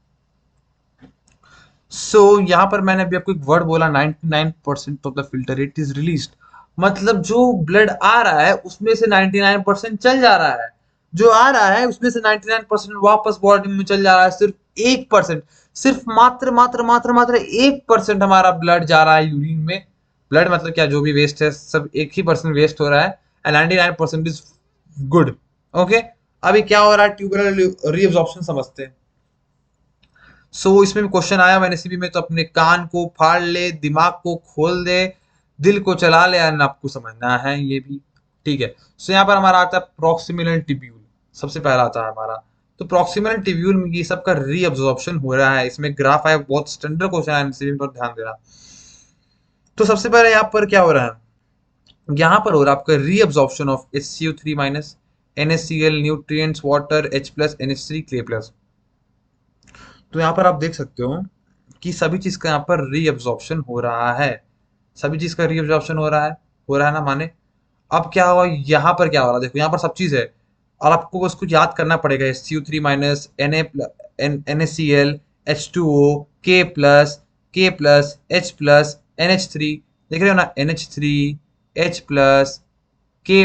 सो यहाँ पर मैंने अभी आपको एक वर्ड बोला 99% of the filter rate is released, मतलब जो ब्लड आ रहा है उसमें से 99% चल जा रहा है, जो आ रहा है उसमें से 99% वापस बॉडी में चल जा रहा है। सिर्फ 1%, सिर्फ मात्र मात्र मात्र मात्र 1% हमारा ब्लड जा रहा है यूरिन में। ब्लड मतलब क्या, जो भी वेस्ट है सब 1 ही % वेस्ट हो रहा है एंड 99% इज गुड। ओके, अभी क्या हो रहा है, ट्यूबुलर रीअब्जॉर्प्शन समझते हैं। इसमें भी क्वेश्चन आया मैंने सीबी में, तो अपने कान को फाड़ ले, दिमाग को खोल दे, दिल को चला ले, एंड आपको समझना है ये भी। ठीक है, यहाँ पर हमारा आता है प्रॉक्सिमल एंड टिब्यूल। सबसे पहला आता है हमारा, तो प्रॉक्सिमल एंड टिब्यूल में ये सबका रीअब्जॉर्प्शन हो रहा है। इसमें ग्राफ है, बहुत स्टैंडर्ड क्वेश्चन है सीबी पर, ध्यान देना। तो सबसे पहले यहाँ पर क्या हो रहा है, यहाँ पर हो रहा है आपका reabsorption of HCO3 minus NaCl, nutrients, water, H+ NH3 clay plus. तो यहाँ पर आप देख सकते हो कि सभी चीज का यहाँ पर रीअब्जॉर्प्शन हो रहा है। सभी चीज का रीअब्जॉर्प्शन हो रहा है ना, माने अब क्या हुआ, यहाँ पर क्या हो रहा है, देखो यहाँ पर सब चीज है और आपको उसको याद करना पड़ेगा। SCO3 minus NaCl, H2O, K+, H+, NH3, देख रहे हो ना, NH3, H+, K+,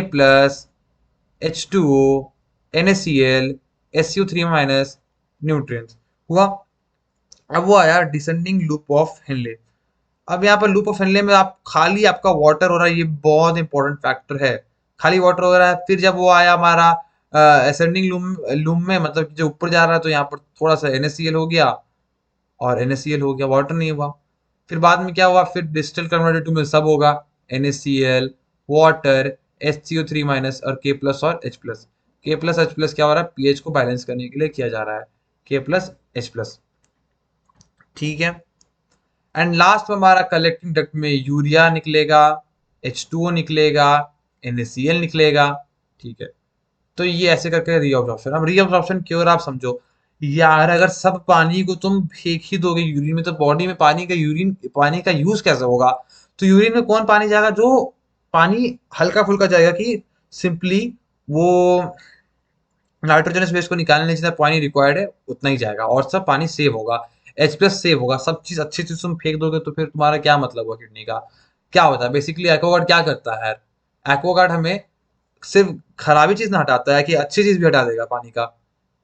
H2O, NaCl, SCO3 minus, nutrients हुआ। अब वो आया डिसेंडिंग लूप ऑफ हेनले। अब यहाँ पर लूप ऑफ हेनले में आप खाली आपका वाटर हो रहा है, ये बहुत इंपॉर्टेंट फैक्टर है। खाली वाटर हो रहा है, फिर जब वो आया हमारा असेंडिंग लूम लूम में, मतलब कि जो ऊपर जा रहा है, तो यहाँ पर थोड़ा सा NaCl हो गया और NaCl हो गया, वाटर नहीं हुआ। फिर बाद में क्या हुआ, फिर डिस्टिल कन्वर्टेड टू में सब होगा, NaCl, वाटर, HCO3 माइनस और K+ और H+। K+H+ क्या हो रहा है, पीएच को बैलेंस करने के लिए किया जा रहा है, K+H+। ठीक है, एंड लास्ट में हमारा कलेक्टिंग डक्ट में यूरिया निकलेगा, H2O निकलेगा, NaCl निकलेगा। ठीक है, तो ये ऐसे करके रीअब्जॉर्प्शन। अब रीअब्जॉर्प्शन क्यों रहा आप समझो यार, अगर सब पानी को तुम फेंक ही दोगे यूरिन में, तो बॉडी में पानी का यूज कैसे होगा। तो यूरिन में कौन पानी जाएगा, जो पानी हल्का फुल्का जाएगा, कि सिंपली वो नाइट्रोजनस वेस्ट को निकालने जितना पानी रिक्वायर्ड है उतना ही जाएगा और सब पानी सेव होगा, H+ सेव होगा। सब चीज अच्छी चीज तुम फेंक दोगे तो फिर तुम्हारा क्या मतलब हुआ किडनी का। क्या होता है बेसिकली, एक्वागार्ड क्या करता है, एक्वागार्ड हमें सिर्फ खराबी चीज ना हटाता है कि अच्छी चीज भी हटा देगा पानी का।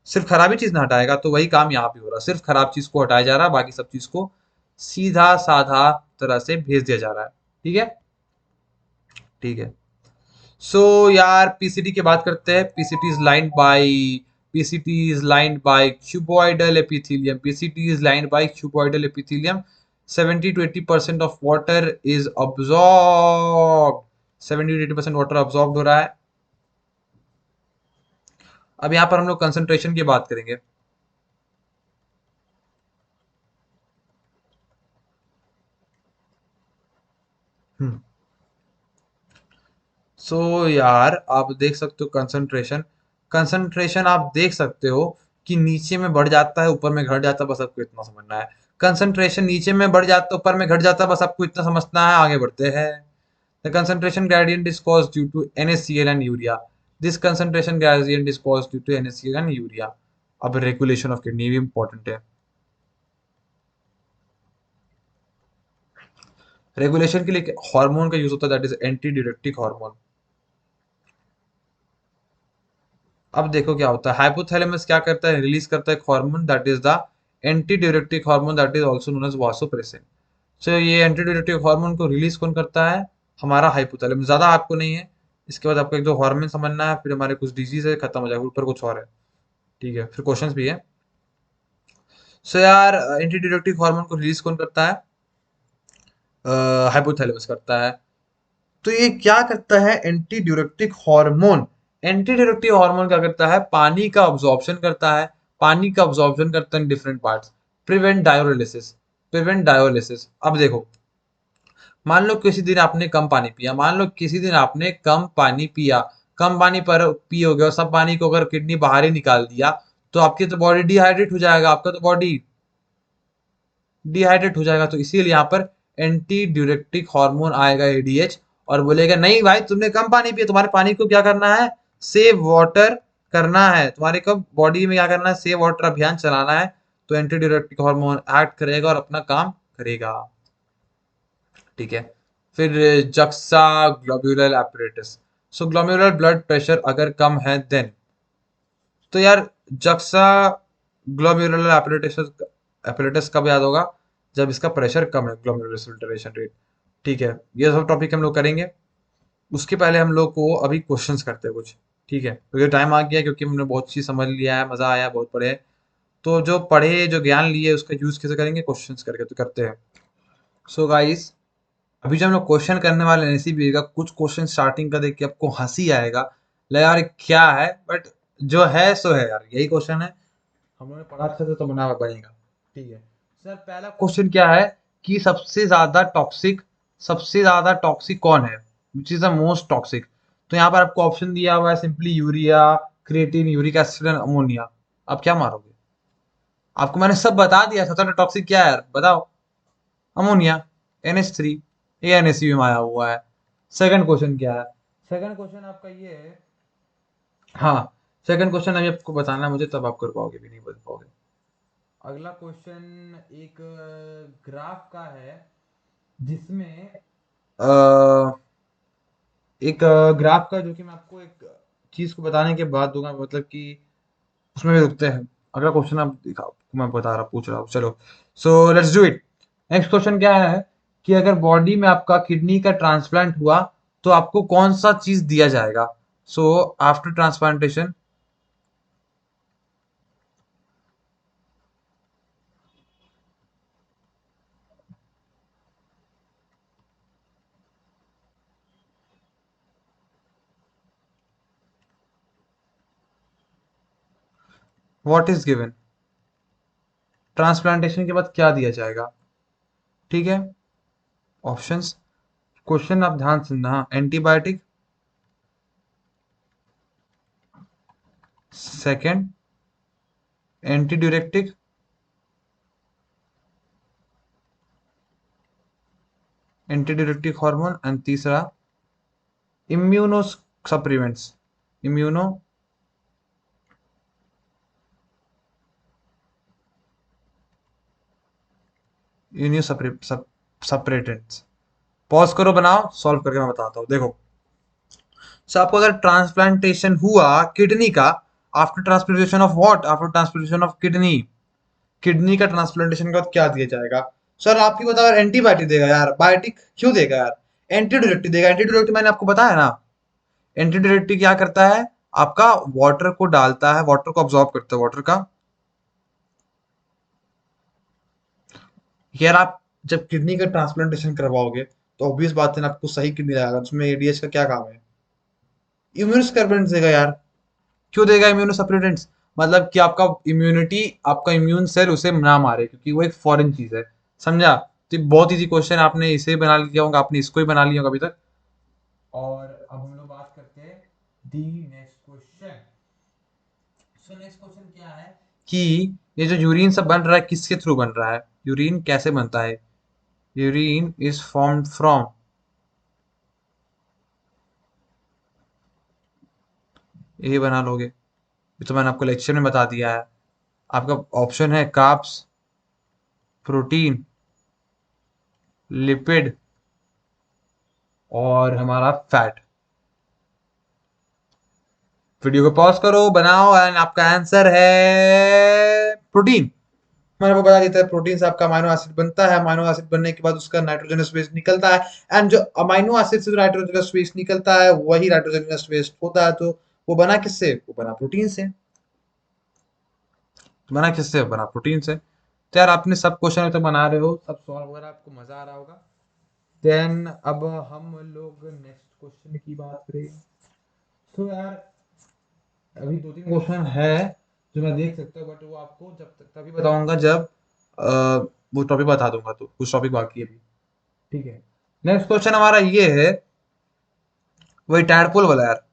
सिर्फ खराबी चीज ना हटाएगा, तो वही काम यहाँ भी हो रहा है, सिर्फ खराब चीज को हटाया जा रहा है, बाकी सब चीज को सीधा साधा तरह से भेज दिया जा रहा है। ठीक है, ठीक है। यार पीसीटी की बात करते हैं। PCT is lined by cuboidal epithelium. PCT is lined by cuboidal epithelium. 70 to 80% of water is absorb. 70 to 80% water absorb हो रहा है अब यहाँ पर हम लोग कंसंट्रेशन की बात करेंगे। हम्म सो यार आप देख सकते हो कंसंट्रेशन, कंसंट्रेशन आप देख सकते हो कि नीचे में बढ़ जाता है ऊपर में घट जाता है, बस आपको इतना समझना है। कंसंट्रेशन नीचे में बढ़ जाता है ऊपर में घट जाता है, बस आपको इतना समझना है, आगे बढ़ते हैं। The concentration gradient is caused due to NaCl and urea. This concentration gradient is caused due to NaCl and urea. अब रेगुलेशन ऑफ किडनी भी इंपॉर्टेंट है। रेगुलेशन के लिए हार्मोन का यूज होता है, that is anti diuretic hormone. अब देखो क्या होता है, हाइपोथैलेमस क्या करता है, रिलीज करता है एक hormone that is the anti diuretic hormone that is also known as vasopressin. So ये एंटी डायरेक्टिक हार्मोन को रिलीज कौन करता है, हमारा हाइपोथैलेमस। ज्यादा आपको नहीं है, इसके बाद आपको एक दो हार्मोन समझना है, फिर हमारे कुछ डिजीज है, खत्म हो जाएगा, ऊपर कुछ और है। ठीक है, फिर क्वेश्चंस भी है। सो यार एंटी डायरेक्टिक हार्मोन को रिलीज कौन करता है, हाइपोथैलेमस करता है। तो ये क्या करता है anti diuretic hormone, anti diuretic hormone क्या करता है, पानी का अब्जॉर्प्शन करता है। पानी का अब्जॉर्प्शन करता है different parts. Prevent dialysis, prevent dialysis. अब देखो, मान लो किसी दिन आपने कम पानी पिया, मान लो किसी दिन आपने कम पानी पिया, कम पानी पर पियोगे और सब पानी को अगर किडनी बाहर ही निकाल दिया, तो आपकी तो बॉडी डिहाइड्रेट हो जाएगा, आपका तो बॉडी डिहाइड्रेट हो जाएगा। तो इसीलिए यहाँ पर एंटी ड्यूरेटिक हार्मोन आएगा ADH, और बोलेगा नहीं भाई तुमने कम पानी पिया, तुम्हारे पानी को क्या करना है, सेव वाटर करना है, तुम्हारे को बॉडी में क्या करना है, सेव वाटर अभियान चलाना है। तो एंटी ड्यूरेटिक हार्मोन एक्ट करेगा और अपना काम करेगा। ठीक है, फिर जक्सा ग्लोब्यूलर एपरेटस। सो ग्लोब्यूलर ब्लड प्रेशर अगर कम है देन, तो यार जक्सा ग्लोब्यूलर एपरेटस, एपरेटस कब याद होगा, जब इसका प्रेशर कम है, ग्लोमेरुलर फिल्ट्रेशन रेट। ठीक है, ये सब टॉपिक हम लोग करेंगे। उसके पहले हम लोग को अभी क्वेश्चंस करते हैं कुछ। ठीक है, तो ये टाइम आ गया क्योंकि हमने बहुत चीज समझ लिया है, मजा आया, बहुत पढ़े। तो जो पढ़े जो ज्ञान लिए उसका यूज कैसे करेंगे, क्वेश्चंस करके तो करते हैं। सो गाइस, अभी जो हम लोग क्वेश्चन करने वाले हैं इसी भी का, कुछ क्वेश्चन स्टार्टिंग का देख के आपको हंसी आएगा, लगा यार ये क्या है, बट जो है सो है यार, यही क्वेश्चन है। हम लोगों ने पढ़ा अच्छे से तो बना बनेगा। ठीक है सर, पहला क्वेश्चन क्या है कि सबसे ज्यादा टॉक्सिक कौन है, which is the most toxic. तो यहाँ पर आपको ऑप्शन दिया हुआ है, simply urea, creatine, uric acid and ammonia. आप क्या मारोगे, आपको मैंने सब बता दिया, सबसे ज्यादा टॉक्सिक क्या है यार बताओ। अमोनिया, NH3, ये NaCl में आया हुआ है। सेकंड क्वेश्चन क्या है, सेकंड क्वेश्चन आपका ये है, हाँ, सेकंड क्वेश्चन अभी आपको बताना है मुझे, तब आप कर पाओगे, भी नहीं बता पाओगे। अगला क्वेश्चन एक ग्राफ का है, जिसमें एक ग्राफ का, जो कि मैं आपको एक चीज को बताने के बाद दूंगा, मतलब कि उसमें भी रुकते हैं। अगला क्वेश्चन आप दिखाओ, मैं बता रहा पूछ रहा हूँ, चलो। So let's do it. Next question क्या है कि अगर बॉडी में आपका किडनी का ट्रांसप्लांट हुआ, तो आपको कौन सा चीज दिया जाएगा। So after transplantation, what is given, transplantation के बाद क्या दिया जाएगा। ठीक है, ऑप्शंस, क्वेश्चन आप ध्यान से सुनना, antibiotic, second anti diuretic, anti diuretic hormone, and तीसरा immuno supplements, immuno immuno suppressants. Pause करो, बनाओ, सॉल्व करके मैं बताता हूँ, देखो। सो आपको अगर ट्रांसप्लांटेशन हुआ किडनी का, after transplantation of what, after transplantation of kidney, kidney का ट्रांसप्लांटेशन के बाद क्या दिया जाएगा। सर आप ही बताओ यार, एंटीबायोटिक देगा यार, बायोटिक क्यों देगा यार, एंटीडायरेक्टिक देगा। एंटीडायरेक्टिक मैंने आपको बताया ना, एंटीडायरेक्टिक क्या करता है, आपका वाटर को डालता है, वाटर को ऑब्जॉर्ब करता है, वाटर का। यार आप जब किडनी का ट्रांसप्लांटेशन करवाओगे, तो ऑब्वियस बात है ना, आपको सही किडनी लगाएगा, उसमें ADH का क्या काम है, इम्यून देगा यार। क्यों देगा इम्यूनो सप्रेडेंट्स? मतलब कि आपका इम्यूनिटी, आपका इम्यून सेल उसे ना मारे, क्योंकि वो एक फॉरेन चीज है। समझा? तो ये बहुत इजी क्वेश्चन, आपने इसे बना लिया होगा, आपने इसको ही बना लिया होगा अभी तक। और अब हम लोग बात करते हैं दी next question. So next question क्या है कि ये जो यूरिन सब बन रहा है किसके थ्रू बन रहा है? यूरिन कैसे बनता है? यूरिन इज फॉर्म्ड फ्रॉम, ये बना लोगे, ये तो मैंने आपको लेक्चर में बता दिया है। आपका ऑप्शन है कार्ब्स, प्रोटीन, लिपिड और हमारा फैट। वीडियो को पॉज करो, बनाओ, एंड आपका आंसर है प्रोटीन। मैंने आपको बता देता है, प्रोटीन से आपका अमाइनो एसिड बनता है, अमाइनो एसिड बनने के बाद उसका नाइट्रोजनस वेस्ट निकलता है, एंड जो अमाइनो एसिड से जो नाइट्रोजनस वेस्ट निकलता है वही नाइट्रोजनस वेस्ट होता है। तो वो बना किससे? वो बना प्रोटीन से। तो बना किससे? बना प्रोटीन से। तो यार आपने सब क्वेश्चन तो बना रहे हो, सब सॉल्व वगैरह, आपको मजा आ रहा होगा। देन अब हम लोग नेक्स्ट क्वेश्चन की बात करें। तो यार अभी दो तीन क्वेश्चन है जो मैं देख सकता हूँ, बट वो आपको जब तक तभी बताऊंगा जब वो टॉपिक बता दूंगा, तो कुछ टॉपिक बाकी है अभी। ठीक है। नेक्स्ट क्वेश्चन हमारा ये है, वही टैडपोल वाला यार।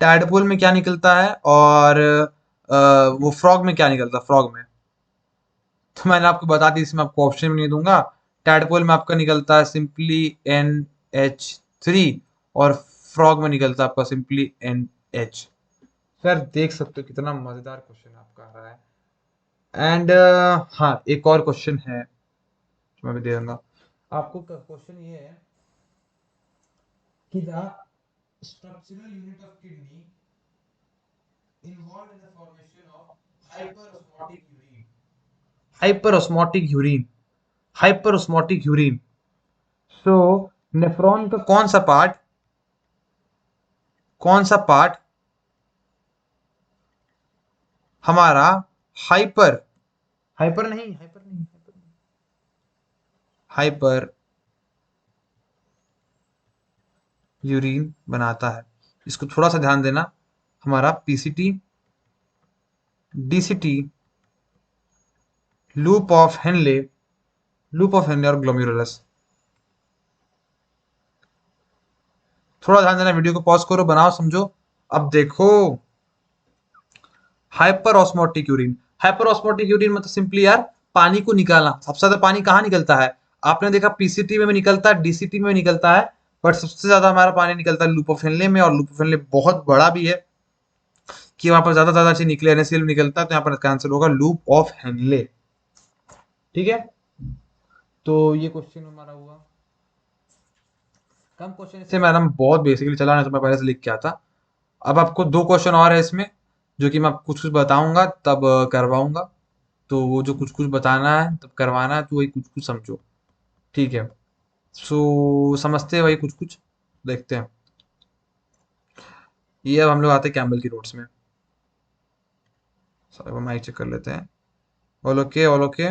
टैडपोल में क्या निकलता है, और वो फ्रॉग में क्या निकलता है, फ्रॉग में? तो मैंने आपको बता दी, इसमें आपको ऑप्शन भी नहीं दूंगा। टैडपोल में आपका निकलता है सिंपली NH3, और फ्रॉग में निकलता है आपका सिंपली NH। सर देख सकते हो कितना मजेदार क्वेश्चन आपका आ रहा है। एंड हाँ, एक और क्वेश्चन है जो मैं भी दे दूंगा आपको। क्वेश्चन ये है कि the structural unit of kidney involved in the formation of hyperosmotic urine, hyperosmotic urine, hyperosmotic urine। So nephron का कौन सा पार्ट हमारा हाइपर, हाइपर यूरिन बनाता है? इसको थोड़ा सा ध्यान देना। हमारा PCT, DCT, loop of Henle, loop of Henle और ग्लोमेरुलस। थोड़ा ध्यान देना, वीडियो को पॉज करो, बनाओ, समझो। अब देखो, hyper osmotic urine, hyper osmotic urine मतलब सिंपली यार पानी को निकालना। सबसे ज्यादा पानी कहाँ निकलता है? आपने देखा PCT में भी निकलता है, DCT में भी निकलता है, बट सबसे ज्यादा हमारा पानी निकलता है लूप ऑफ हेनले में, और लूप ऑफ हेनले बहुत बड़ा भी है कि वहां पर ज्यादा चीज निकले, NaCl निकलता है, तो यहाँ पर इसका आंसर होगा लूप ऑफ हेनले। ठीक है, तो ये क्वेश्चन हमारा हुआ। कम क्वेश्चन से मैडम बहुत बेसिकली चला, नहीं तो मैं पहले से लिख के आता। अब आपको दो क्वेश्चन और है इसमें, जो कि मैं आपको कुछ कुछ बताऊंगा तब करवाऊंगा। तो वो जो कुछ कुछ बताना है तब करवाना है, तो वही कुछ कुछ समझो। ठीक है, सो समझते हैं वही कुछ कुछ, देखते हैं। ये अब हम लोग आते हैं कैम्बल की नोट्स में। सो अब हम चेक कर लेते हैं। ऑल ओके,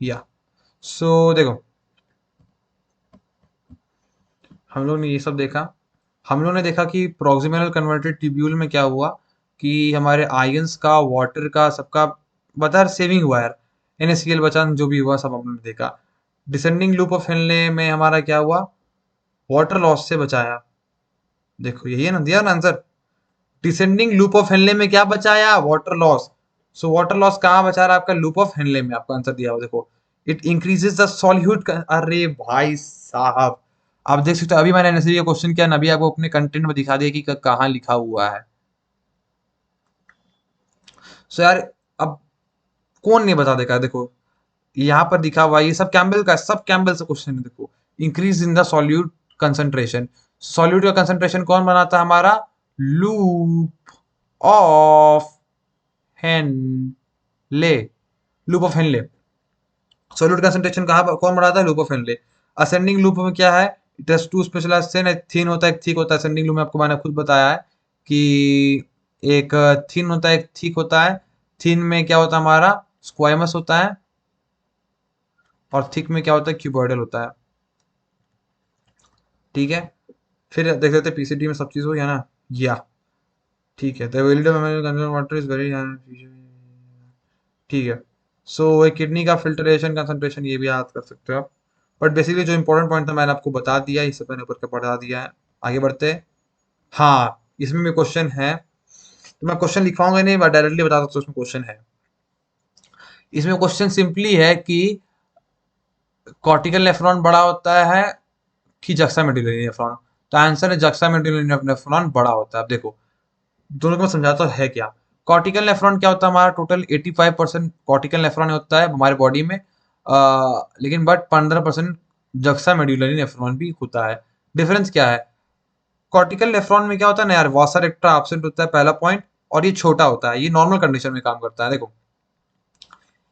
या। सो देखो, हम लोग ने ये सब देखा। हम लोग ने देखा कि प्रोक्सिमल कन्वर्टेड ट्यूब्यूल में क्या हुआ, कि हमारे आयंस का, वाटर का, सबका बता सेविंग हुआ यार। NaCl बचा, जो भी हुआ सब हमने देखा। डिसेंडिंग लूप ऑफ हेनले में हमारा क्या हुआ, वाटर लॉस से बचाया। देखो यही है ना, दिया ना answer. Descending loop of Henle में क्या बचाया, water loss. So water loss कहाँ बचा रहा है आपका, लूप ऑफ हेनले में आपका आंसर दिया हुआ देखो। इट इंक्रीजेस द सॉल्यूट, अरे भाई साहब, आप देख सकते हो अभी मैंने ऐसे ये क्वेश्चन किया, नबी आपको अपने कंटेंट में दिखा दिया कि कहाँ लिखा हुआ है। सो यार अब कौन नहीं बता देगा, देखो यहाँ पर दिखा हुआ है, ये सब कैम्बल का, सब कैम्बल से क्वेश्चन है देखो। Increase in the solute concentration, solute का कंसंट्रेशन कौन बनाता है हमारा, loop of Henle, loop of Henle. Solute concentration कहाँ कौन बढ़ाता है, loop of Henle. Ascending loop में क्या है, इट हैज टू स्पेशलाइजेशन, एक थिन होता है एक थिक होता है। असेंडिंग लूप में आपको मैंने खुद बताया है कि एक थिन होता है एक थिक होता है। थिन में क्या होता है हमारा, स्क्वायमस होता है, और थिक में क्या होता है, क्यूबॉइडल होता है। ठीक है, फिर देख लेते हैं PCT में सब चीज हो गया ना, या। ठीक है, the ability of water is very, ठीक है। सो एक किडनी का फिल्ट्रेशन कंसंट्रेशन ये भी याद कर सकते हो आप। बट बेसिकली जो इंपॉर्टेंट पॉइंट था मैंने आपको बता दिया, इससे मैंने ऊपर का बढ़ा दिया है। आगे बढ़ते हैं। हाँ, इसमें भी क्वेश्चन है, तो मैं क्वेश्चन लिखवाऊंगा नहीं, मैं डायरेक्टली बता सकता हूँ उसमें क्वेश्चन है। इसमें क्वेश्चन सिंपली है कि कॉर्टिकल नेफ्रॉन बड़ा होता है कि जक्सा मेडुलरी नेफ्रॉन। तो आंसर है जक्सा मेडुलरी नेफ्रॉन बड़ा होता है। अब देखो दोनों को मैं समझाता हूँ है क्या। कॉर्टिकल नेफ्रॉन क्या होता है, हमारा टोटल 85% कॉर्टिकल नेफ्रॉन होता है हमारे बॉडी में, लेकिन बट 15% जक्सा मेडुलरी नेफ्रॉन भी होता है। डिफरेंस क्या है, कॉर्टिकल नेफ्रॉन में क्या होता है ना यार, वासा रेक्टा एब्सेंट होता है, पहला पॉइंट। और ये छोटा होता है, ये नॉर्मल कंडीशन में काम करता है। देखो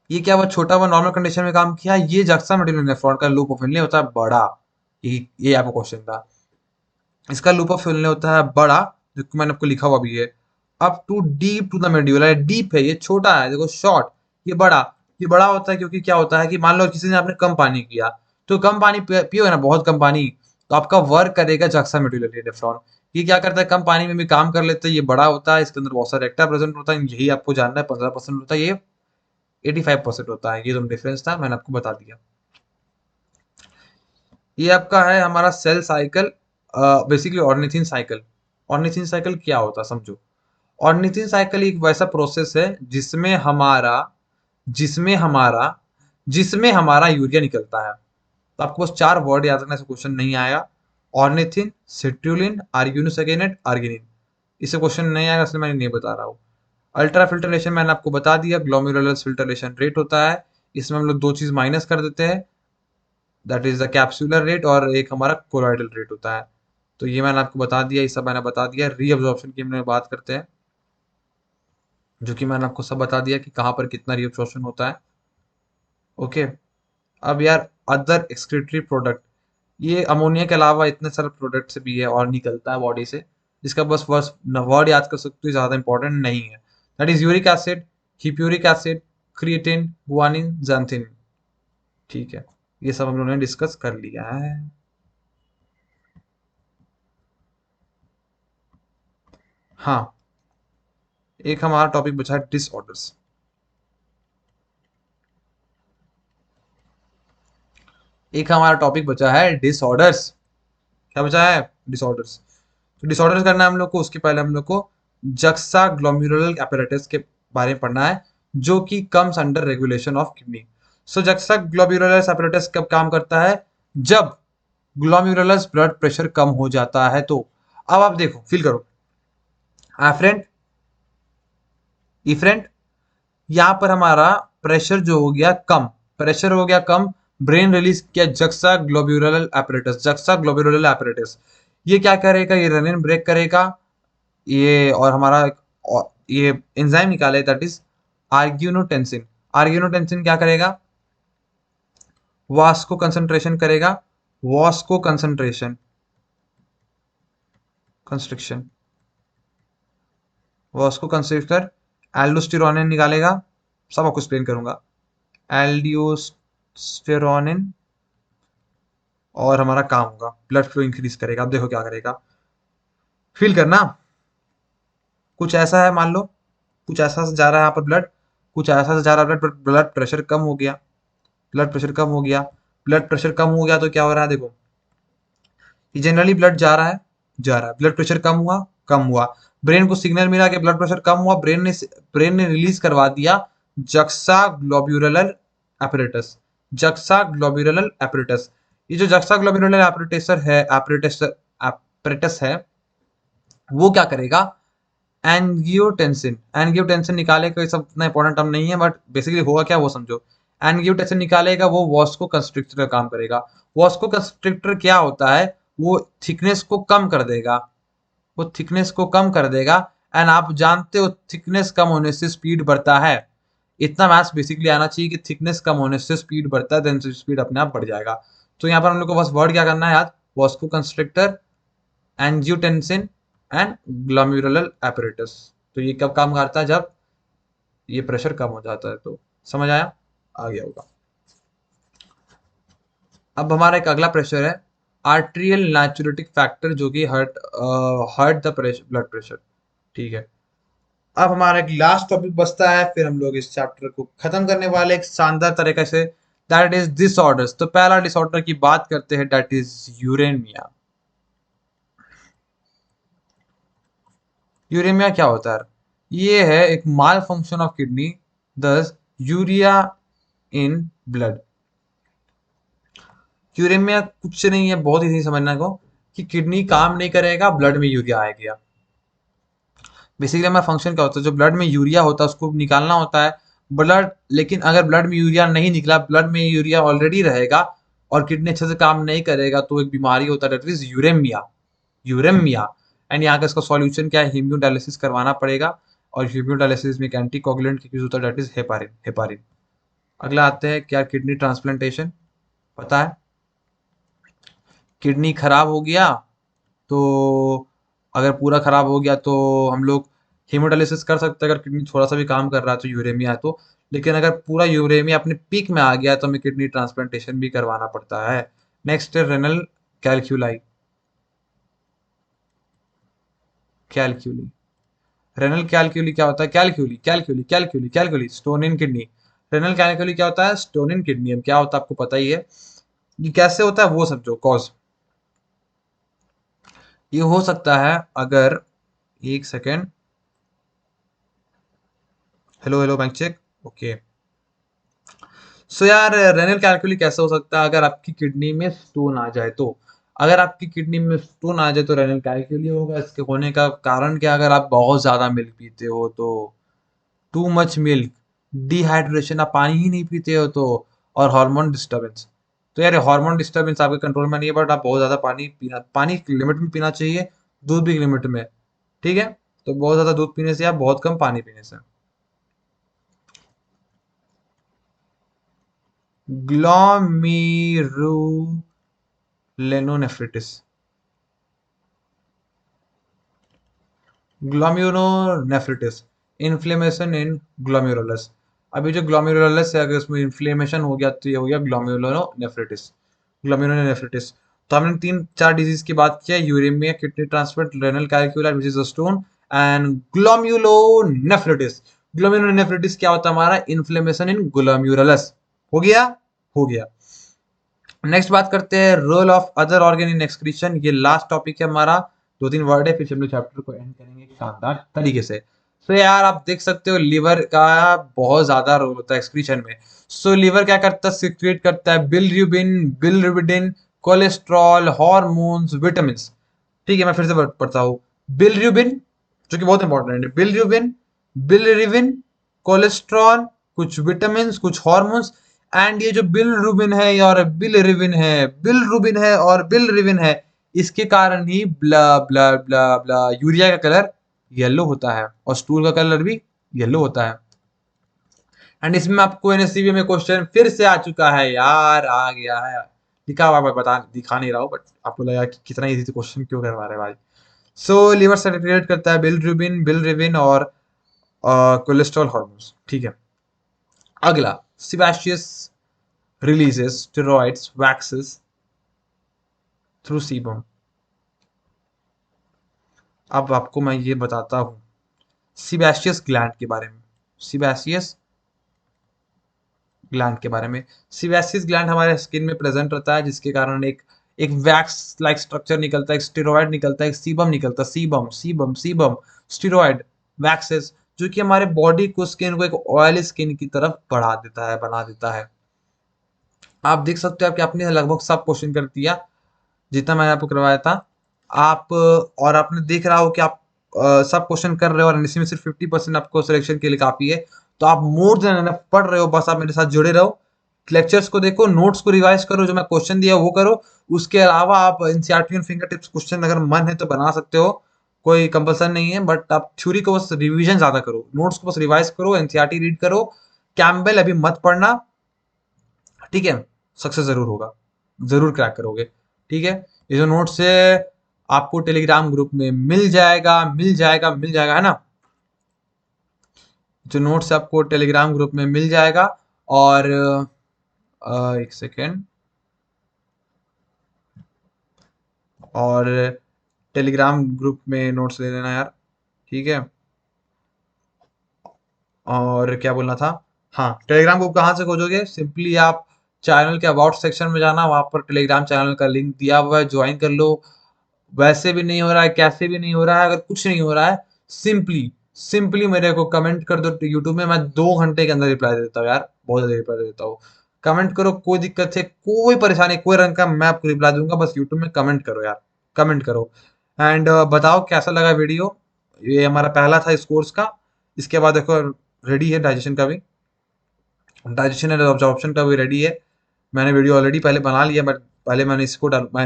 ये क्या हुआ, छोटा हुआ नॉर्मल कंडीशन में काम किया। ये जक्सा मेडुलरी नेफ्रॉन का लूप ऑफ होता है बड़ा। ये आपका क्वेश्चन था। इसका लूप ऑफ फिलने होता है बड़ा, जो कि मैंने आपको लिखा हुआ भी है। Up to deep to the medulla, deep है, ये छोटा है, देखो शॉर्ट, ये बड़ा। ये बड़ा होता है क्योंकि क्या होता है कि मान लो किसी ने आपने कम पानी किया, तो कम पानी पियोगे ना, बहुत कम पानी, तो आपका वर्क करेगा जक्सा मेडुलरी नेफ्रॉन। ये क्या करता है, कम पानी में भी काम कर लेते हैं, ये बड़ा होता है, इसके अंदर बहुत सारा रेक्टा प्रेजेंट होता है, यही आपको जानना है। 15% होता है, ये 85% होता है। ये दोनों डिफरेंस था, मैंने आपको बता दिया। ये आपका है हमारा cell cycle, basically ornithine cycle. Ornithine cycle क्या होता है समझो। ऑर्निथिन साइकिल एक वैसा प्रोसेस है जिसमें हमारा जिसमें हमारा जिसमें हमारा यूरिया निकलता है। तो आपको बस 4 वर्ड याद रखना, ऐसा क्वेश्चन नहीं आएगा। Ornithine, citrulline, argininosuccinate, arginine. इससे क्वेश्चन नहीं आएगा, इसलिए मैं नहीं बता रहा हूँ। अल्ट्रा फिल्ट्रेशन मैंने आपको बता दिया, ग्लोमेरुलर फिल्ट्रेशन रेट होता है। इसमें हम लोग दो चीज माइनस कर देते हैं, that is the capsular rate, और एक हमारा कोलॉइडल रेट होता है। तो ये मैंने आपको बता दिया, ये सब मैंने बता दिया। रीअब्जॉर्प्शन की हमने बात करते हैं, जो कि मैंने आपको सब बता दिया कि कहाँ पर कितना रीअब्जॉर्प्शन होता है। ओके। अब यार अदर एक्सक्रीटरी प्रोडक्ट, ये अमोनिया के अलावा इतने सारे प्रोडक्ट से भी है और निकलता है बॉडी से, जिसका बस बस वर्ड याद कर सकते हो, ज़्यादा इंपॉर्टेंट नहीं है। That is uric acid, hippuric acid, creatine, guanine, xanthin। ठीक है, ये सब हम लोगों ने डिस्कस कर लिया है। हाँ, एक हमारा टॉपिक बचा है डिसऑर्डर्स। एक हमारा टॉपिक बचा है डिसऑर्डर्स। क्या बचा है, डिसऑर्डर्स। तो डिसऑर्डर्स करना है हम लोग को, उसके पहले हम लोग को जक्सा ग्लोम्युलर apparatus के बारे में पढ़ना है, जो कि comes under regulation of kidney. So juxta glomerular apparatus कब काम करता है, जब ग्लोम्युलर ब्लड प्रेशर कम हो जाता है। तो अब आप देखो, फील करो, फ्रेंड, ई फ्रेंड, यहाँ पर हमारा प्रेशर जो हो गया कम, प्रेशर हो गया कम, ब्रेन रिलीज किया जक्सा ग्लोब्यूलर apparatus, जक्सा ग्लोब्यूलर apparatus। ये क्या करेगा, ये रेनिन ब्रेक करेगा, ये और हमारा ये एंजाइम निकाले, दैट इज आर्गियोनोटेंसिन। आर्गियोनोटेंसिन क्या करेगा, वास्को कंसंट्रेशन करेगा, Vasco concentration, construction, Vasco constructor, aldosterone निकालेगा। सब आपको एक्सप्लेन करूंगा। एल्डियोस्टेरोनिन, और हमारा काम होगा ब्लड फ्लो इंक्रीज करेगा। अब देखो क्या करेगा, फील करना, कुछ ऐसा है, मान लो कुछ ऐसा से जा रहा है यहाँ पर ब्लड, कुछ ऐसा से जा रहा है ब्लड, ब्लड प्रेशर कम हो गया, ब्लड प्रेशर कम हो गया, ब्लड प्रेशर कम हो गया, तो क्या हो रहा है देखो, ये जनरली ब्लड जा रहा है, जा रहा है, ब्लड प्रेशर कम हुआ, कम हुआ, ब्रेन को सिग्नल मिला कि ब्लड प्रेशर कम हुआ, ब्रेन ने रिलीज करवा दिया जक्सा ग्लोब्यूलर apparatus, जक्सा ग्लोब्यूलर apparatus। ये जो जक्सा ग्लोब्यूलर apparatus है, वो क्या करेगा, एंगियोटेंसिन, एंगियोटेंसिन निकालेगा। ये सब इतना इंपॉर्टेंट टर्म नहीं है, बट बेसिकली होगा क्या वो समझो। एंगियोटेंसिन निकालेगा, वो वास्को कंस्ट्रिक्टर का काम करेगा। वास्को कंस्ट्रिक्टर क्या होता है, वो थिकनेस को कम कर देगा, वो थिकनेस को कम कर देगा। एंड आप जानते हो थिकनेस कम होने से स्पीड बढ़ता है। इतना मैथ्स बेसिकली आना चाहिए कि थिकनेस कम होने से स्पीड बढ़ता है, देन स्पीड अपने आप बढ़ जाएगा। तो यहाँ पर हम लोग को बस वर्ड क्या करना है याद, Vasco constrictor, angiotensin and glomerular apparatus। तो ये कब काम करता है, जब ये प्रेशर कम हो जाता है। तो समझ आया, आ गया होगा। अब हमारा एक अगला प्रेशर है आर्टेरियल नाइट्रेटिक फैक्टर, जो कि हर्ट द ब्लड प्रेशर। ठीक है, अब हमारा एक लास्ट टॉपिक बचता है, फिर हम लोग इस चैप्टर को खत्म करने वाले एक शानदार तरीके से, दैट इज डिसऑर्डर्स। तो पहला डिसऑर्डर की बात करते हैं, दैट इज यूरेमिया। यूरेमिया क्या होता है? ये है एक माल फंक्शन ऑफ किडनी, दस यूरिया इन ब्लड। यूरेमिया कुछ नहीं है, बहुत इजी समझना को, कि किडनी काम नहीं करेगा, ब्लड में यूरिया आ गया। बेसिकली हमारा फंक्शन क्या होता है, जो ब्लड में यूरिया होता है उसको निकालना होता है ब्लड, लेकिन अगर ब्लड में यूरिया नहीं निकला, ब्लड में यूरिया ऑलरेडी रहेगा और किडनी अच्छे से काम नहीं करेगा, तो एक बीमारी होता है, that is uraemia. Uraemia. And यहाँ का इसका सॉल्यूशन क्या है, हीमियोडायलिसिस करवाना पड़ेगा। और हीमियोडायलिसिस में एक एंटीकोगुलेंट की यूज होता है, दैट इज हेपारिन। हेपारिन। अगला आते हैं, क्या किडनी ट्रांसप्लांटेशन पता है? किडनी खराब हो गया तो, अगर पूरा खराब हो गया तो हम लोग हीमोडायलिसिस कर सकते हैं, अगर किडनी थोड़ा सा भी काम कर रहा है तो, यूरेमिया है तो। लेकिन अगर पूरा यूरेमिया अपने पीक में आ गया तो हमें किडनी ट्रांसप्लांटेशन भी करवाना पड़ता है। नेक्स्ट है रेनल कैलक्यूलाई। कैलक्यूली। रेनल कैलक्यूली क्या होता है? कैलक्यूली कैलक्यूली कैलक्यूली कैलक्यूली स्टोन इन किडनी। रेनल कैलक्यूली क्या होता है? Stone in kidney. अब क्या होता है आपको पता ही है, ये कैसे होता है वो समझो कॉज। ये हो सकता है अगर, एक second, hello hello mic check, okay. So यार, रेनल कैलकुली कैसे हो सकता है? अगर आपकी किडनी में स्टोन आ जाए तो, अगर आपकी किडनी में स्टोन आ जाए तो रेनल कैलकुली होगा। इसके होने का कारण क्या? अगर आप बहुत ज्यादा मिल्क पीते हो तो, टू मच मिल्क, डिहाइड्रेशन, आप पानी ही नहीं पीते हो तो, और हार्मोन डिस्टर्बेंस। तो यार हार्मोन डिस्टर्बेंस आपके कंट्रोल में नहीं है, बट आप बहुत ज्यादा पानी पीना, पानी लिमिट में पीना चाहिए, दूध भी लिमिट में। ठीक है, तो बहुत ज्यादा दूध पीने से या बहुत कम पानी पीने से। ग्लोमेरुलोनेफ्रिटिस। ग्लोमेरुलोनेफ्रिटिस, इन्फ्लेमेशन इन ग्लोमेरुलस। अभी जो ग्लोमेरुलस है, अगर उसमें इन्फ्लेमेशन हो गया तो ये हो गया ग्लोमेरुलोनेफ्रिटिस। ग्लोमेरुलोनेफ्रिटिस। तो हमने तीन चार डिजीज की बात की है, uremia, kidney transplant, renal calculus which is a stone, and glomerulonephritis. Glomerulonephritis क्या होता है हमारा? Inflammation in glomerulus. हो गया? हो गया। नेक्स्ट बात करते हैं, role of other organ in excretion. ये लास्ट टॉपिक है हमारा, दो तीन वर्ड है, फिर हम लोग चैप्टर को एंड करेंगे एक शानदार तरीके से। सो यार आप देख सकते हो, लीवर का बहुत ज्यादा रोल होता है एक्सक्रीशन में। सो लीवर क्या करता है? सिक्रेट करता है बिलरुबिन, बिलरुबिडिन, कोलेस्ट्रॉल, हॉर्मोन्स, विटामिन। ठीक है, मैं फिर से पढ़ता हूँ। बिलरुबिन, जो कि बहुत इंपॉर्टेंट है, बिलरुबिन, बिलरिविन, कोलेस्ट्रॉल, कुछ विटामिन, कुछ हॉर्मोन्स। एंड ये जो बिलरुबिन है और बिलरिविन है, बिलरुबिन है और बिलरिविन है, इसके कारण ही ब्ला ब्ला ब्ला ब्ला यूरिया का कलर येलो होता है, और स्टूल का कलर भी येलो होता है। एंड इसमें आपको एनएससीबी में क्वेश्चन फिर से आ चुका है यार, आ गया है। लिखा हुआ मैं बता दिखा नहीं रहा हूँ, बट आपको लगा कि कितना इजी क्वेश्चन क्यों करवा रहे हैं भाई। सो लीवर सेक्रेट करता है बिलरुबिन, बिलरिविन और कोलेस्ट्रॉल हार्मोन्स। ठीक है, अगला, sebaceous releases steroids waxes through sebum. अब आपको मैं ये बताता हूँ सिबेशियस ग्लैंड के बारे में। सिबेशियस ग्लैंड के बारे में। सिबेशियस ग्लैंड हमारे स्किन में प्रेजेंट रहता है, जिसके कारण एक एक वैक्स लाइक स्ट्रक्चर निकलता है, एक स्टेरॉइड निकलता है, एक सीबम निकलता है, sebum sebum sebum, steroid, waxes, जो कि हमारे बॉडी को, स्किन को एक ऑयली स्किन की तरफ बढ़ा देता है, बना देता है। आप देख सकते हो कि आपने लगभग सब क्वेश्चन कर दिया जितना मैंने आपको करवाया था। आप, और आपने देख रहा हो कि आप सब क्वेश्चन कर रहे हो, और इसमें सिर्फ 50% आपको सिलेक्शन के लिए काफी है। तो आप मोर देन एनफ पढ़ रहे हो, बस आप मेरे साथ जुड़े रहो, लेक्चर्स को देखो, नोट्स को रिवाइज करो, जो मैं क्वेश्चन दिया वो करो। उसके अलावा आप एनसीईआरटी और फिंगर टिप्स क्वेश्चन अगर मन है तो बना सकते हो, कोई कंपल्सन नहीं है, बट आप थ्योरी को बस रिवीजन ज्यादा करो, नोट्स को बस रिवाइज करो, एनसीईआरटी रीड करो। कैम्बेल अभी मत पढ़ना, ठीक है? सक्सेस जरूर होगा, जरूर क्रैक करोगे। ठीक है, ये जो नोट्स है आपको टेलीग्राम ग्रुप में मिल जाएगा, मिल जाएगा, मिल जाएगा, है ना? जो नोट्स आपको टेलीग्राम ग्रुप में मिल जाएगा। और एक सेकेंड, और टेलीग्राम ग्रुप में नोट्स ले लेना यार, ठीक है। और क्या बोलना था, हाँ, टेलीग्राम ग्रुप कहाँ से खोजोगे, सिंपली आप चैनल के अबाउट सेक्शन में जाना, वहां पर टेलीग्राम चैनल का लिंक दिया हुआ है, ज्वाइन कर लो। वैसे भी नहीं हो रहा है, कैसे भी नहीं हो रहा है, अगर कुछ नहीं हो रहा है, सिंपली सिंपली मेरे को कमेंट कर दो यूट्यूब में, मैं 2 घंटे के अंदर रिप्लाई दे देता हूँ यार, बहुत जल्दी रिप्लाई दे देता हूँ। कमेंट करो, कोई दिक्कत है, कोई परेशानी, कोई रंग का, मैं आपको रिप्लाई दूंगा, बस यूट्यूब में कमेंट करो यार, कमेंट करो। एंड बताओ कैसा लगा वीडियो, ये हमारा पहला था इस कोर्स का। इसके बाद देखो रेडी है डाइजेशन का भी, डाइजेशन एंड ऑब्जॉर्प्शन का भी रेडी है। मैंने वीडियो ऑलरेडी पहले बना लिया, बट पहले मैं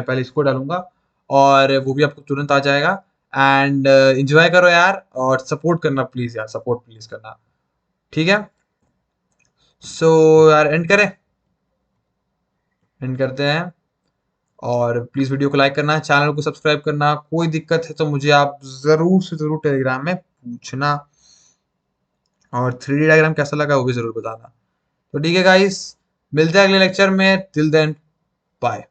पहले इसको डालूंगा, और वो भी आपको तुरंत आ जाएगा। एंड एंजॉय करो यार, और सपोर्ट करना प्लीज यार, सपोर्ट प्लीज करना, ठीक है। सो यार एंड करते हैं। और प्लीज वीडियो को लाइक करना, चैनल को सब्सक्राइब करना, कोई दिक्कत है तो मुझे आप जरूर से जरूर टेलीग्राम में पूछना। और 3D डायग्राम कैसा लगा वो भी जरूर बताना। तो ठीक है गाइस, मिलते हैं अगले लेक्चर में, टिल देन बाय।